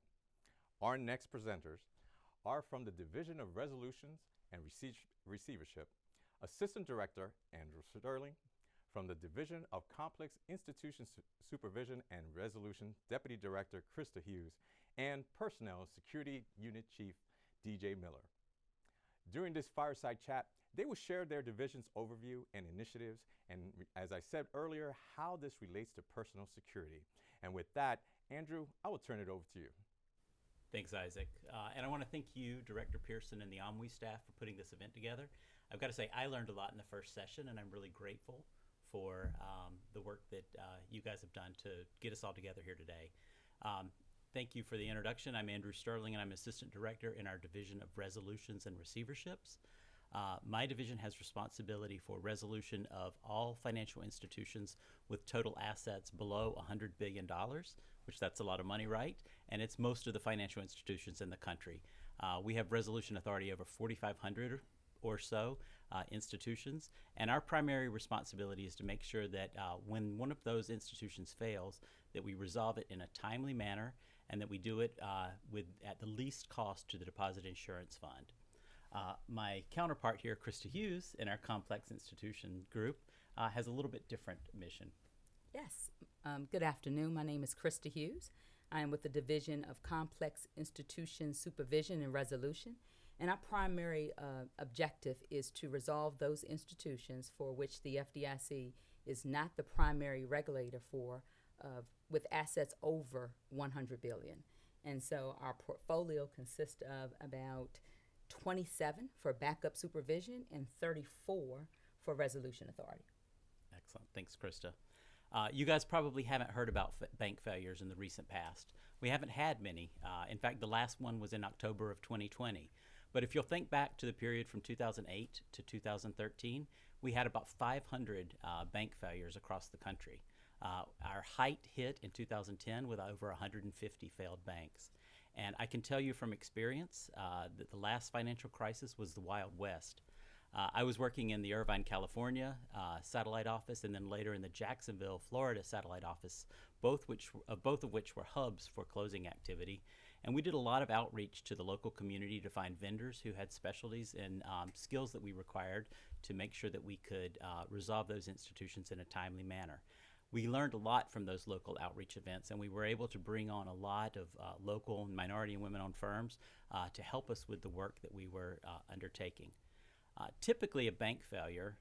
Speaker 2: Our next presenters are from the Division of Resolutions and Receivership, Assistant Director Andrew Sterling, from the Division of Complex Institution Supervision and Resolution, Deputy Director Krista Hughes, and Personnel Security Unit Chief DJ Miller. During this fireside chat, they will share their division's overview and initiatives, and as I said earlier, how this relates to personal security. And with that, Andrew, I will turn it over to you.
Speaker 7: Thanks, Isaac. And I want to thank you, Director Pearson, and the OMWE staff for putting this event together. I've got to say, I learned a lot in the first session, and I'm really grateful for the work that you guys have done to get us all together here today. Thank you for the introduction. I'm Andrew Sterling, and I'm Assistant Director in our Division of Resolutions and Receiverships. My division has responsibility for resolution of all financial institutions with total assets below $100 billion, which that's a lot of money, right? And it's most of the financial institutions in the country. We have resolution authority over 4,500 or so institutions, and our primary responsibility is to make sure that when one of those institutions fails, that we resolve it in a timely manner and that we do it at the least cost to the Deposit Insurance Fund. My counterpart here, Krista Hughes, in our Complex Institution group, has a little bit different mission.
Speaker 8: Yes. Good afternoon. My name is Krista Hughes. I am with the Division of Complex Institution Supervision and Resolution, and our primary objective is to resolve those institutions for which the FDIC is not the primary regulator for, with assets over $100 billion. And so our portfolio consists of about 27 for backup supervision and 34 for resolution authority.
Speaker 7: Excellent. Thanks, Krista. You guys probably haven't heard about bank failures in the recent past. We haven't had many. In fact, the last one was in October of 2020. But if you'll think back to the period from 2008 to 2013, we had about 500 bank failures across the country. Our height hit in 2010 with over 150 failed banks. And I can tell you from experience that the last financial crisis was the Wild West. I was working in the Irvine, California satellite office, and then later in the Jacksonville, Florida satellite office, both of which were hubs for closing activity. And we did a lot of outreach to the local community to find vendors who had specialties and skills that we required to make sure that we could resolve those institutions in a timely manner. We learned a lot from those local outreach events, and we were able to bring on a lot of local minority and women-owned firms to help us with the work that we were undertaking. Typically, a bank failure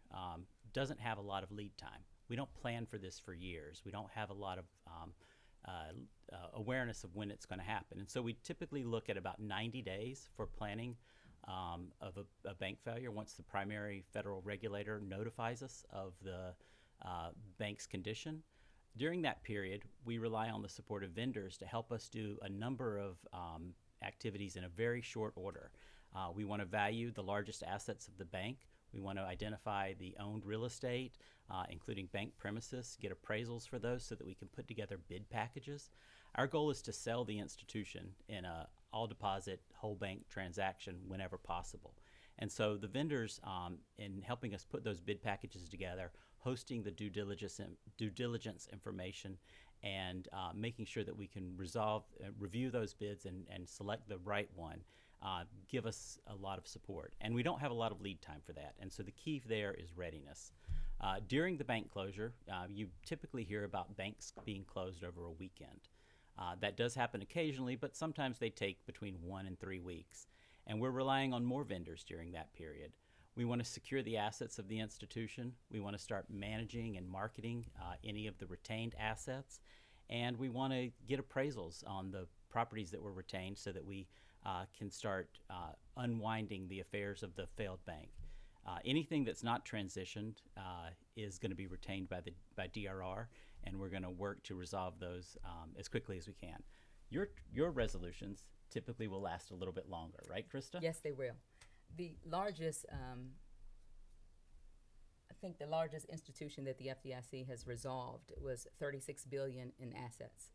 Speaker 7: doesn't have a lot of lead time. We don't plan for this for years. We don't have a lot of awareness of when it's going to happen. And so we typically look at about 90 days for planning of a bank failure once the primary federal regulator notifies us of the bank's condition. During that period, we rely on the support of vendors to help us do a number of activities in a very short order. We want to value the largest assets of the bank. We want to identify the owned real estate, including bank premises, get appraisals for those so that we can put together bid packages. Our goal is to sell the institution in a all-deposit, whole bank transaction whenever possible. And so the vendors, in helping us put those bid packages together, hosting the due diligence information, and making sure that we can review those bids and select the right one, give us a lot of support. And we don't have a lot of lead time for that. And so the key there is readiness. During the bank closure, you typically hear about banks being closed over a weekend. That does happen occasionally, but sometimes they take between 1 and 3 weeks. And we're relying on more vendors during that period. We want to secure the assets of the institution. We want to start managing and marketing any of the retained assets. And we want to get appraisals on the properties that were retained so that we can start unwinding the affairs of the failed bank. Anything that's not transitioned is going to be retained by DRR, and we're going to work to resolve those as quickly as we can. Your resolutions typically will last a little bit longer, right, Krista?
Speaker 8: Yes, they will. The largest, I think the largest institution that the FDIC has resolved was $36 billion in assets.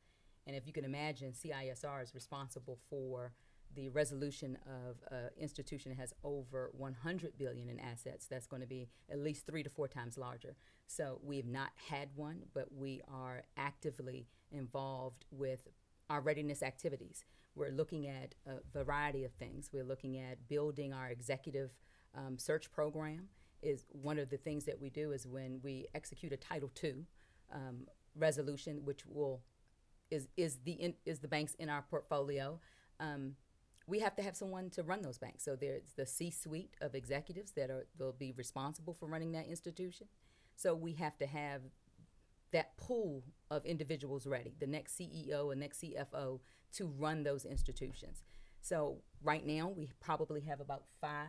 Speaker 8: And if you can imagine, CISR is responsible for the resolution of an institution that has over 100 billion in assets, that's going to be at least 3 to 4 times larger. So we have not had one, but we are actively involved with our readiness activities. We're looking at a variety of things. We're looking at building our executive search program. Is one of the things that we do is when we execute a Title II resolution, which is the banks in our portfolio. We have to have someone to run those banks. So there's the C-suite of executives that will be responsible for running that institution. So we have to have that pool of individuals ready, the next CEO and next CFO, to run those institutions. So right now we probably have about 5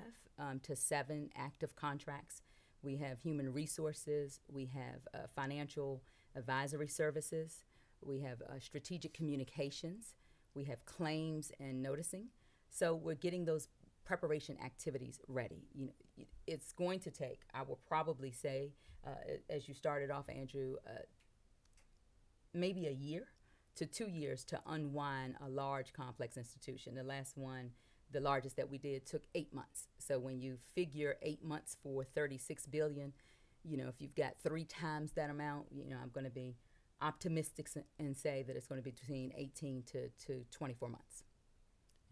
Speaker 8: to 7 active contracts. We have human resources, we have financial advisory services, we have strategic communications, we have claims and noticing. So we're getting those preparation activities ready. You know, it's going to take, I will probably say, as you started off, Andrew, maybe a year to 2 years to unwind a large complex institution. The last one, the largest that we did, took 8 months. So when you figure 8 months for 36 billion, you know, if you've got 3 times that amount, you know, I'm going to be optimistic and say that it's going to be between 18 to 24 months.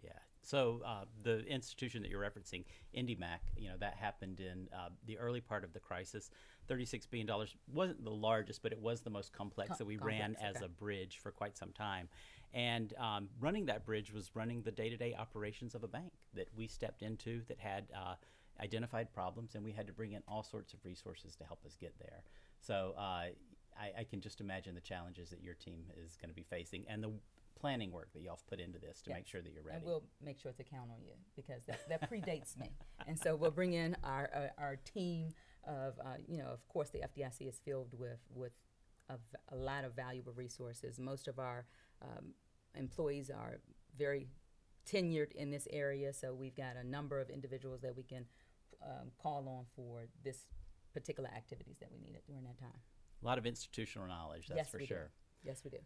Speaker 7: Yeah. So the institution that you're referencing, IndyMac, you know, that happened in the early part of the crisis. $36 billion wasn't the largest, but it was the most complex that we ran as a bridge for quite some time. And running that bridge was running the day-to-day operations of a bank that we stepped into that had identified problems, and we had to bring in all sorts of resources to help us get there. So I can just imagine the challenges that your team is going to be facing and the planning work that y'all have put into this to make sure that you're ready.
Speaker 8: And we'll make sure to count on you because that predates me. And so we'll bring in our team of, you know, of course the FDIC is filled with a lot of valuable resources. Most of our employees are very tenured in this area, so we've got a number of individuals that we can call on for this particular activities that we needed during that time.
Speaker 7: A lot of institutional knowledge, that's
Speaker 8: Yes,
Speaker 7: for
Speaker 8: we
Speaker 7: sure.
Speaker 8: do. Yes, we do.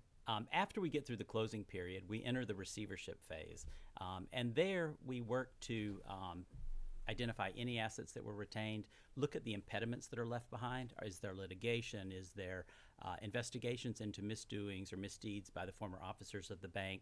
Speaker 7: After we get through the closing period, we enter the receivership phase. And there we work to identify any assets that were retained, look at the impediments that are left behind. Is there litigation? Is there investigations into misdoings or misdeeds by the former officers of the bank?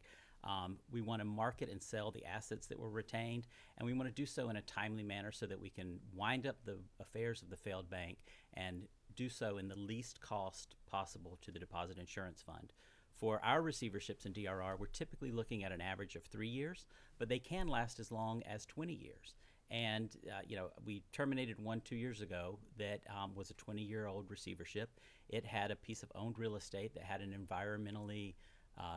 Speaker 7: We want to market and sell the assets that were retained, and we want to do so in a timely manner so that we can wind up the affairs of the failed bank and do so in the least cost possible to the Deposit Insurance Fund. For our receiverships in DRR, we're typically looking at an average of 3 years, but they can last as long as 20 years. And, you know, we terminated one 2 years ago that was a 20-year-old receivership. It had a piece of owned real estate that had an environmentally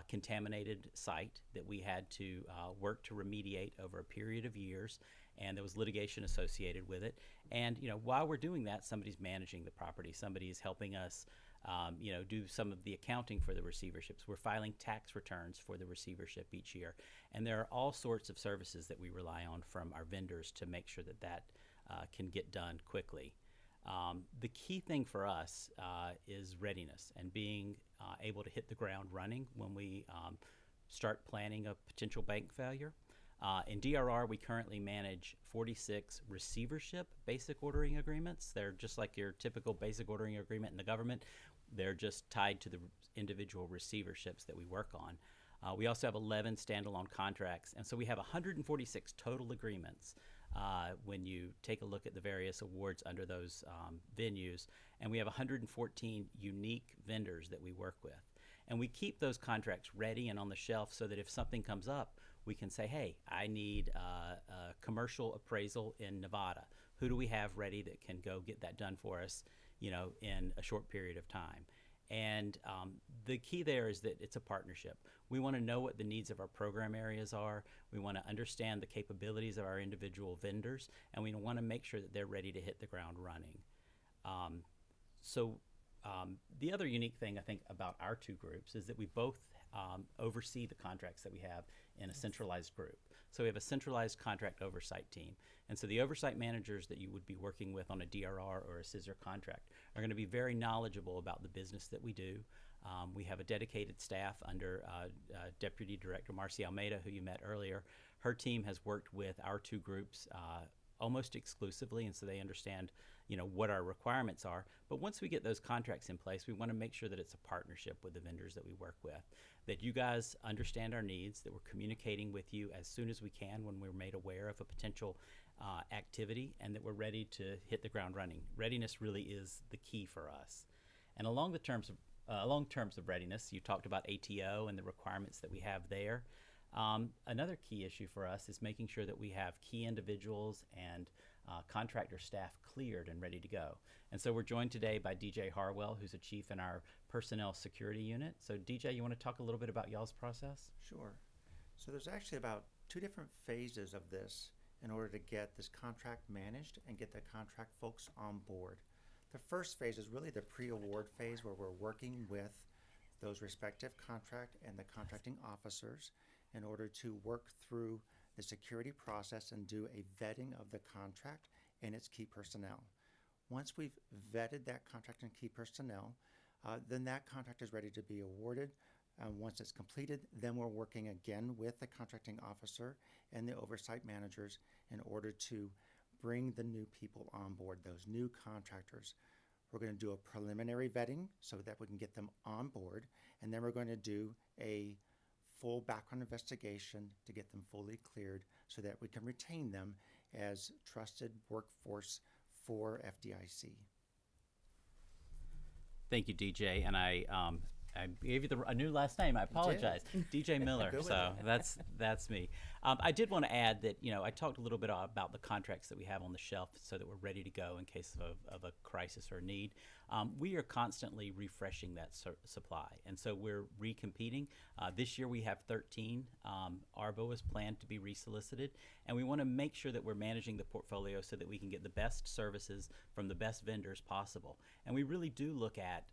Speaker 7: contaminated site that we had to work to remediate over a period of years, and there was litigation associated with it. And, you know, while we're doing that, somebody's managing the property. Somebody is helping us you know, do some of the accounting for the receiverships. We're filing tax returns for the receivership each year. And there are all sorts of services that we rely on from our vendors to make sure that that can get done quickly. The key thing for us is readiness and being able to hit the ground running when we start planning a potential bank failure. In DRR, we currently manage 46 receivership basic ordering agreements. They're just like your typical basic ordering agreement in the government. They're just tied to the individual receiverships that we work on. We also have 11 standalone contracts, and so we have 146 total agreements when you take a look at the various awards under those venues, and we have 114 unique vendors that we work with. And we keep those contracts ready and on the shelf so that if something comes up, we can say, hey, I need a commercial appraisal in Nevada. Who do we have ready that can go get that done for us, you know, in a short period of time? And the key there is that it's a partnership. We want to know what the needs of our program areas are. We want to understand the capabilities of our individual vendors, and we want to make sure that they're ready to hit the ground running. The other unique thing, I think, about our two groups is that we both oversee the contracts that we have in a centralized group. So we have a centralized contract oversight team. And so the oversight managers that you would be working with on a DRR or a scissor contract are going to be very knowledgeable about the business that we do. We have a dedicated staff under Deputy Director Marcy Almeida, who you met earlier. Her team has worked with our two groups almost exclusively, and so they understand, what our requirements are. But once we get those contracts in place, we want to make sure that it's a partnership with the vendors that we work with, that you guys understand our needs, that we're communicating with you as soon as we can when we're made aware of a potential activity, and that we're ready to hit the ground running. Readiness really is the key for us. And along terms of readiness, you talked about ATO and the requirements that we have there. Another key issue for us is making sure that we have key individuals and contractor staff cleared and ready to go. And so we're joined today by DJ Harwell, who's a chief in our personnel security unit. So DJ, you want to talk a little bit about y'all's process?
Speaker 9: Sure. So there's actually about 2 different phases of this in order to get this contract managed and get the contract folks on board. The first phase is really the pre-award phase, where we're working with those respective contract and the contracting officers in order to work through the security process and do a vetting of the contract and its key personnel. Once we've vetted that contract and key personnel, then that contract is ready to be awarded. Once it's completed, then we're working again with the contracting officer and the oversight managers in order to bring the new people on board, those new contractors. We're going to do a preliminary vetting so that we can get them on board, and then we're going to do a full background investigation to get them fully cleared so that we can retain them as trusted workforce for FDIC.
Speaker 7: Thank you, DJ. And I gave you a new last name. I apologize, DJ Miller. So that's me. I did want to add that I talked a little bit about the contracts that we have on the shelf so that we're ready to go in case of a crisis or need. We are constantly refreshing that supply, and so we're recompeting. This year we have 13. ARBO is planned to be resolicited, and we want to make sure that we're managing the portfolio so that we can get the best services from the best vendors possible. And we really do look at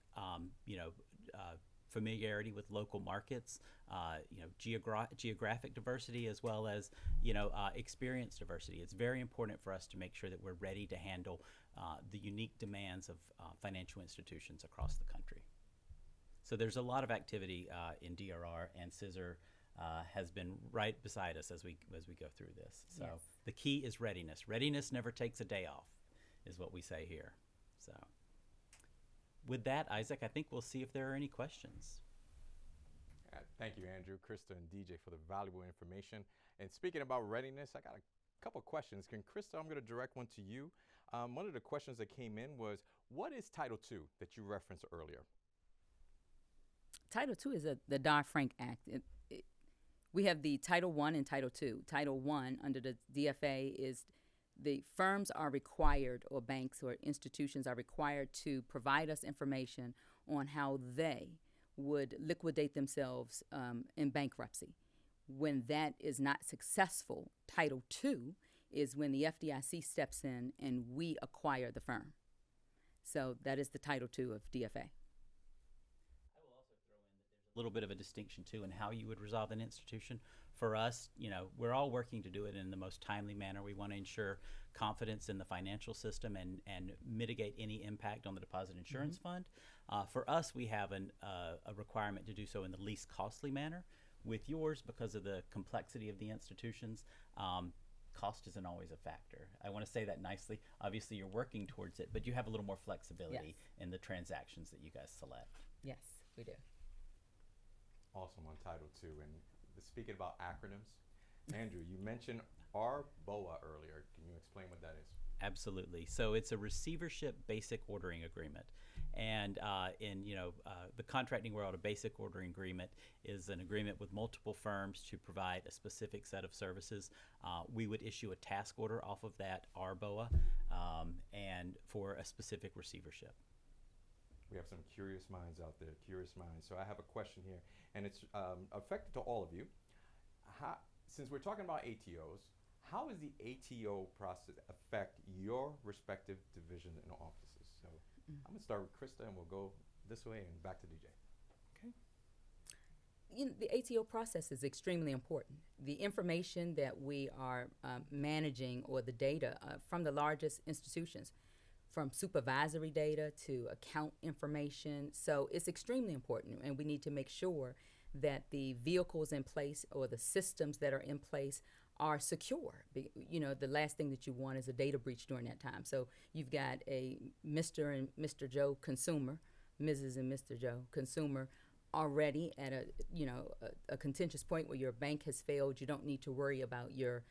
Speaker 7: familiarity with local markets, geographic diversity, as well as experience diversity. It's very important for us to make sure that we're ready to handle the unique demands of financial institutions across the country. So there's a lot of activity in DRR, and CISR has been right beside us as we go through this. So
Speaker 8: Yes.
Speaker 7: The key is readiness. Readiness never takes a day off, is what we say here. So. With that, Isaac, I think we'll see if there are any questions.
Speaker 2: Thank you, Andrew, Krista, and DJ for the valuable information. And speaking about readiness, I got a couple questions. Krista, I'm going to direct one to you. One of the questions that came in was, what is Title II that you referenced earlier?
Speaker 8: Title II is the Dodd-Frank Act. We have the Title I and Title II. Title I under the DFA is the firms are required, or banks or institutions are required, to provide us information on how they would liquidate themselves in bankruptcy. When that is not successful, Title II is when the FDIC steps in and we acquire the firm. So that is the Title II of DFA.
Speaker 7: A little bit of a distinction too in how you would resolve an institution. For us, we're all working to do it in the most timely manner. We want to ensure confidence in the financial system and mitigate any impact on the deposit insurance fund. For us, we have a requirement to do so in the least costly manner. With yours, because of the complexity of the institutions, cost isn't always a factor. I want to say that nicely. Obviously, you're working towards it, but you have a little more flexibility in the transactions that you guys select.
Speaker 8: Yes, we do.
Speaker 2: Awesome on Title II. And speaking about acronyms, Andrew, you mentioned ARBOA earlier. Can you explain what that is?
Speaker 7: Absolutely. So it's a receivership basic ordering agreement. And in the contracting world, a basic ordering agreement is an agreement with multiple firms to provide a specific set of services. We would issue a task order off of that ARBOA and for a specific receivership.
Speaker 2: We have some curious minds out there, curious minds. So I have a question here, and it's affected to all of you. Since we're talking about ATOs, how does the ATO process affect your respective division and offices? So I'm going to start with Krista, and we'll go this way and back to DJ.
Speaker 8: Okay. The ATO process is extremely important. The information that we are managing, or the data from the largest institutions, from supervisory data to account information. So it's extremely important, and we need to make sure that the vehicles in place or the systems that are in place are secure. You know, the last thing that you want is a data breach during that time. So you've got a Mr. and Mr. Joe consumer, Mrs. and Mr. Joe consumer already at a contentious point where your bank has failed. You don't need to worry about your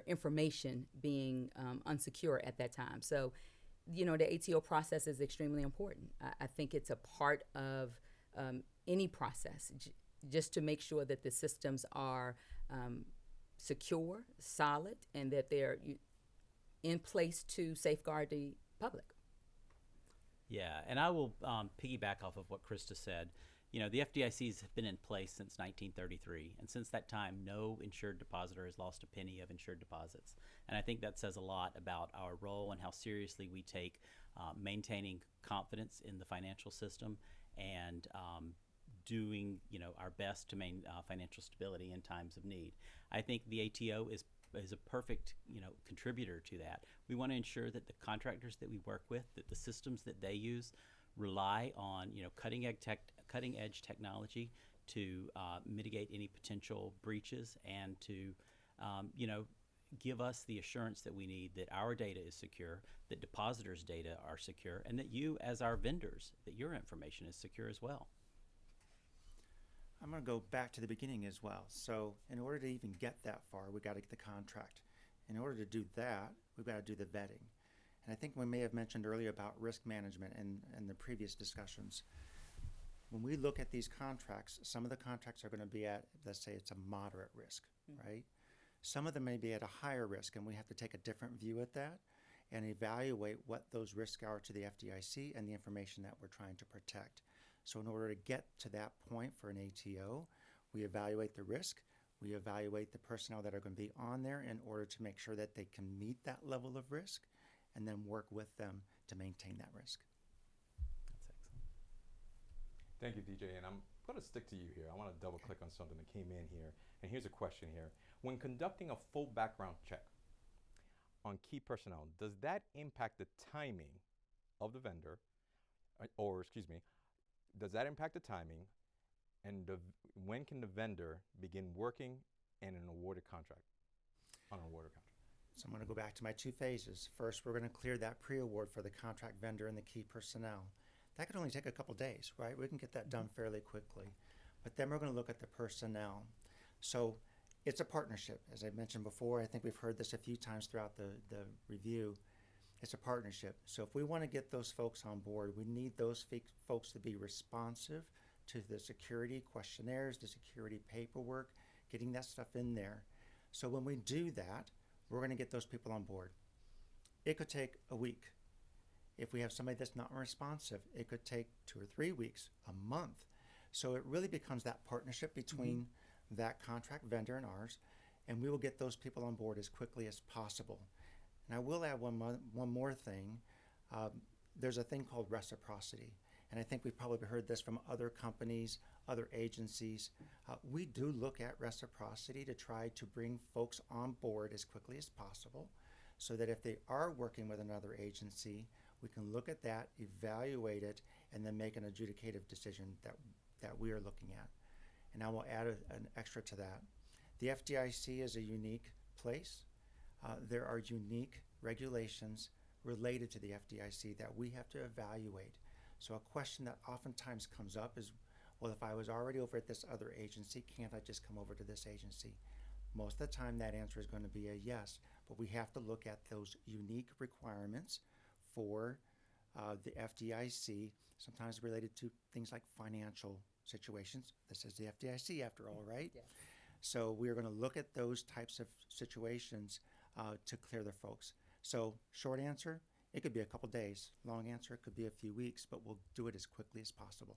Speaker 8: information being unsecure at that time. So, you know, the ATO process is extremely important. I think it's a part of any process, just to make sure that the systems are secure, solid, and that they're in place to safeguard the public.
Speaker 7: Yeah, and I will piggyback off of what Krista said. You know, the FDIC's been in place since 1933, and since that time, no insured depositor has lost a penny of insured deposits. And I think that says a lot about our role and how seriously we take maintaining confidence in the financial system and doing, you know, our best to maintain financial stability in times of need. I think the ATO is a perfect, you know, contributor to that. We want to ensure that the contractors that we work with, that the systems that they use rely on, you know, cutting edge technology to mitigate any potential breaches and to, you know, give us the assurance that we need that our data is secure, that depositors' data are secure, and that you, as our vendors, that your information is secure as well.
Speaker 9: I'm going to go back to the beginning as well. So in order to even get that far, we got to get the contract. In order to do that, we've got to do the vetting. And I think we may have mentioned earlier about risk management in the previous discussions. When we look at these contracts, some of the contracts are going to be at, let's say it's a moderate risk, right? Some of them may be at a higher risk, and we have to take a different view at that and evaluate what those risks are to the FDIC and the information that we're trying to protect. So in order to get to that point for an ATO, we evaluate the risk, we evaluate the personnel that are going to be on there in order to make sure that they can meet that level of risk, and then work with them to maintain that risk.
Speaker 7: That's excellent.
Speaker 2: Thank you, DJ. And I'm going to stick to you here. I want to double click on something that came in here. And here's a question here. When conducting a full background check on key personnel, does that impact the timing of the vendor, or excuse me, does that impact the timing, and when can the vendor begin working in an awarded contract, on an awarded contract?
Speaker 9: So I'm going to go back to my two phases. First, we're going to clear that pre-award for the contract vendor and the key personnel. That could only take a couple days, right? We can get that done fairly quickly. But then we're going to look at the personnel. So it's a partnership. As I mentioned before, I think we've heard this a few times throughout the review. It's a partnership. So if we want to get those folks on board, we need those folks to be responsive to the security questionnaires, the security paperwork, getting that stuff in there. So when we do that, we're going to get those people on board. It could take a week. If we have somebody that's not responsive, it could take 2 or 3 weeks, a month. So it really becomes that partnership between that contract vendor and ours, and we will get those people on board as quickly as possible. And I will add one more thing. There's a thing called reciprocity, and I think we've probably heard this from other companies, other agencies. We do look at reciprocity to try to bring folks on board as quickly as possible, so that if they are working with another agency, we can look at that, evaluate it, and then make an adjudicative decision that we are looking at. And I will add an extra to that. The FDIC is a unique place. There are unique regulations related to the FDIC that we have to evaluate. So a question that oftentimes comes up is, well, if I was already over at this other agency, can't I just come over to this agency? Most of the time that answer is going to be a yes, but we have to look at those unique requirements for the FDIC, sometimes related to things like financial situations. This is the FDIC after all, right?
Speaker 8: Yeah.
Speaker 9: So we're going to look at those types of situations to clear the folks. So short answer, it could be a couple days. Long answer, it could be a few weeks, but we'll do it as quickly as possible.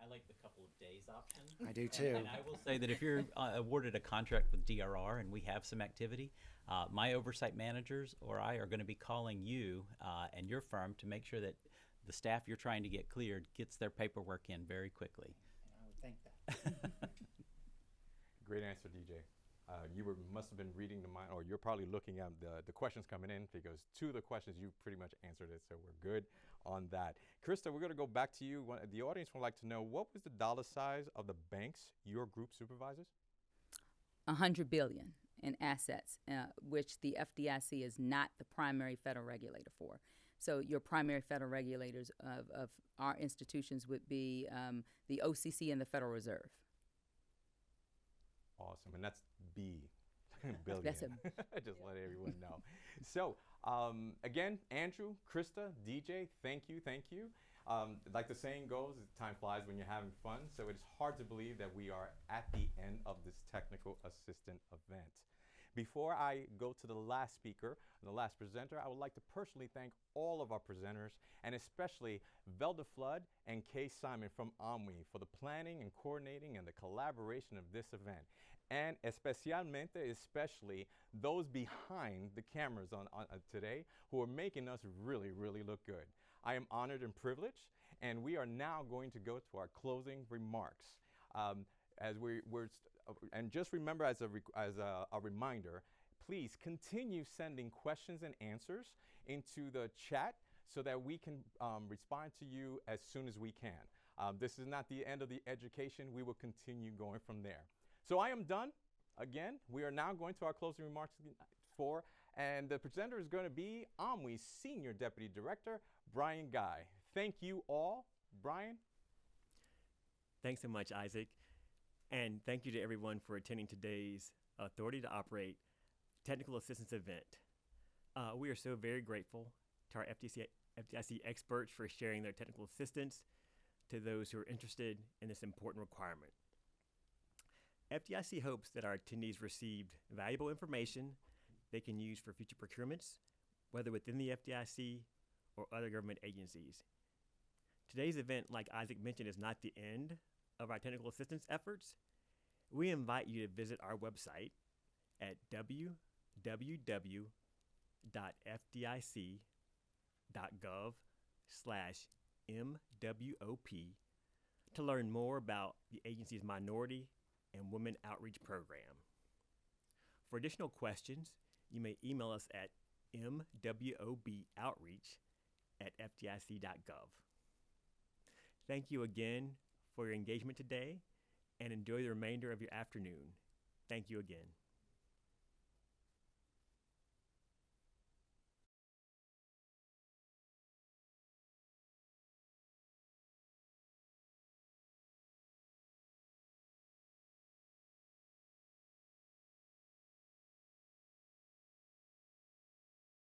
Speaker 7: I like the couple of days option.
Speaker 9: I do too.
Speaker 7: And I will say that if you're awarded a contract with DRR and we have some activity, my oversight managers or I are going to be calling you and your firm to make sure that the staff you're trying to get cleared gets their paperwork in very quickly.
Speaker 9: And I would think that.
Speaker 2: Great answer, DJ. Must have been reading the mind, or you're probably looking at the questions coming in, because two of the questions you pretty much answered it, so we're good on that. Krista, we're going to go back to you. The audience would like to know, what was the dollar size of the banks your group supervises?
Speaker 8: $100 billion. and assets, which the FDIC is not the primary federal regulator for. So your primary federal regulators of our institutions would be the OCC and the Federal Reserve.
Speaker 2: Awesome, and that's B, billion.
Speaker 8: That's
Speaker 2: Just let everyone know. So, again, Andrew, Krista, DJ, thank you. Like the saying goes, time flies when you're having fun. So it's hard to believe that we are at the end of this technical assistant event. Before I go to the last speaker, the last presenter, I would like to personally thank all of our presenters, and especially Velda Flood and Kay Simon from OMWI for the planning and coordinating and the collaboration of this event. And especially those behind the cameras on today who are making us really, really look good. I am honored and privileged, and we are now going to go to our closing remarks. And just remember, as a reminder, please continue sending questions and answers into the chat so that we can respond to you as soon as we can. This is not the end of the education. We will continue going from there. So I am done. Again, we are now going to our closing remarks and the presenter is going to be OMWI's Senior Deputy Director, Brian Guy. Thank you all. Brian?
Speaker 10: Thanks so much, Isaac. And thank you to everyone for attending today's Authority to Operate Technical Assistance event. We are so very grateful to our FDIC experts for sharing their technical assistance to those who are interested in this important requirement. FDIC hopes that our attendees received valuable information they can use for future procurements, whether within the FDIC or other government agencies. Today's event, like Isaac mentioned, is not the end of our technical assistance efforts. We invite you to visit our website at www.fdic.gov/MWOP to learn more about the agency's Minority and Women Outreach Program. For additional questions, you may email us at mwoboutreach@fdic.gov. Thank you again for your engagement today, and enjoy the remainder of your afternoon. Thank you again.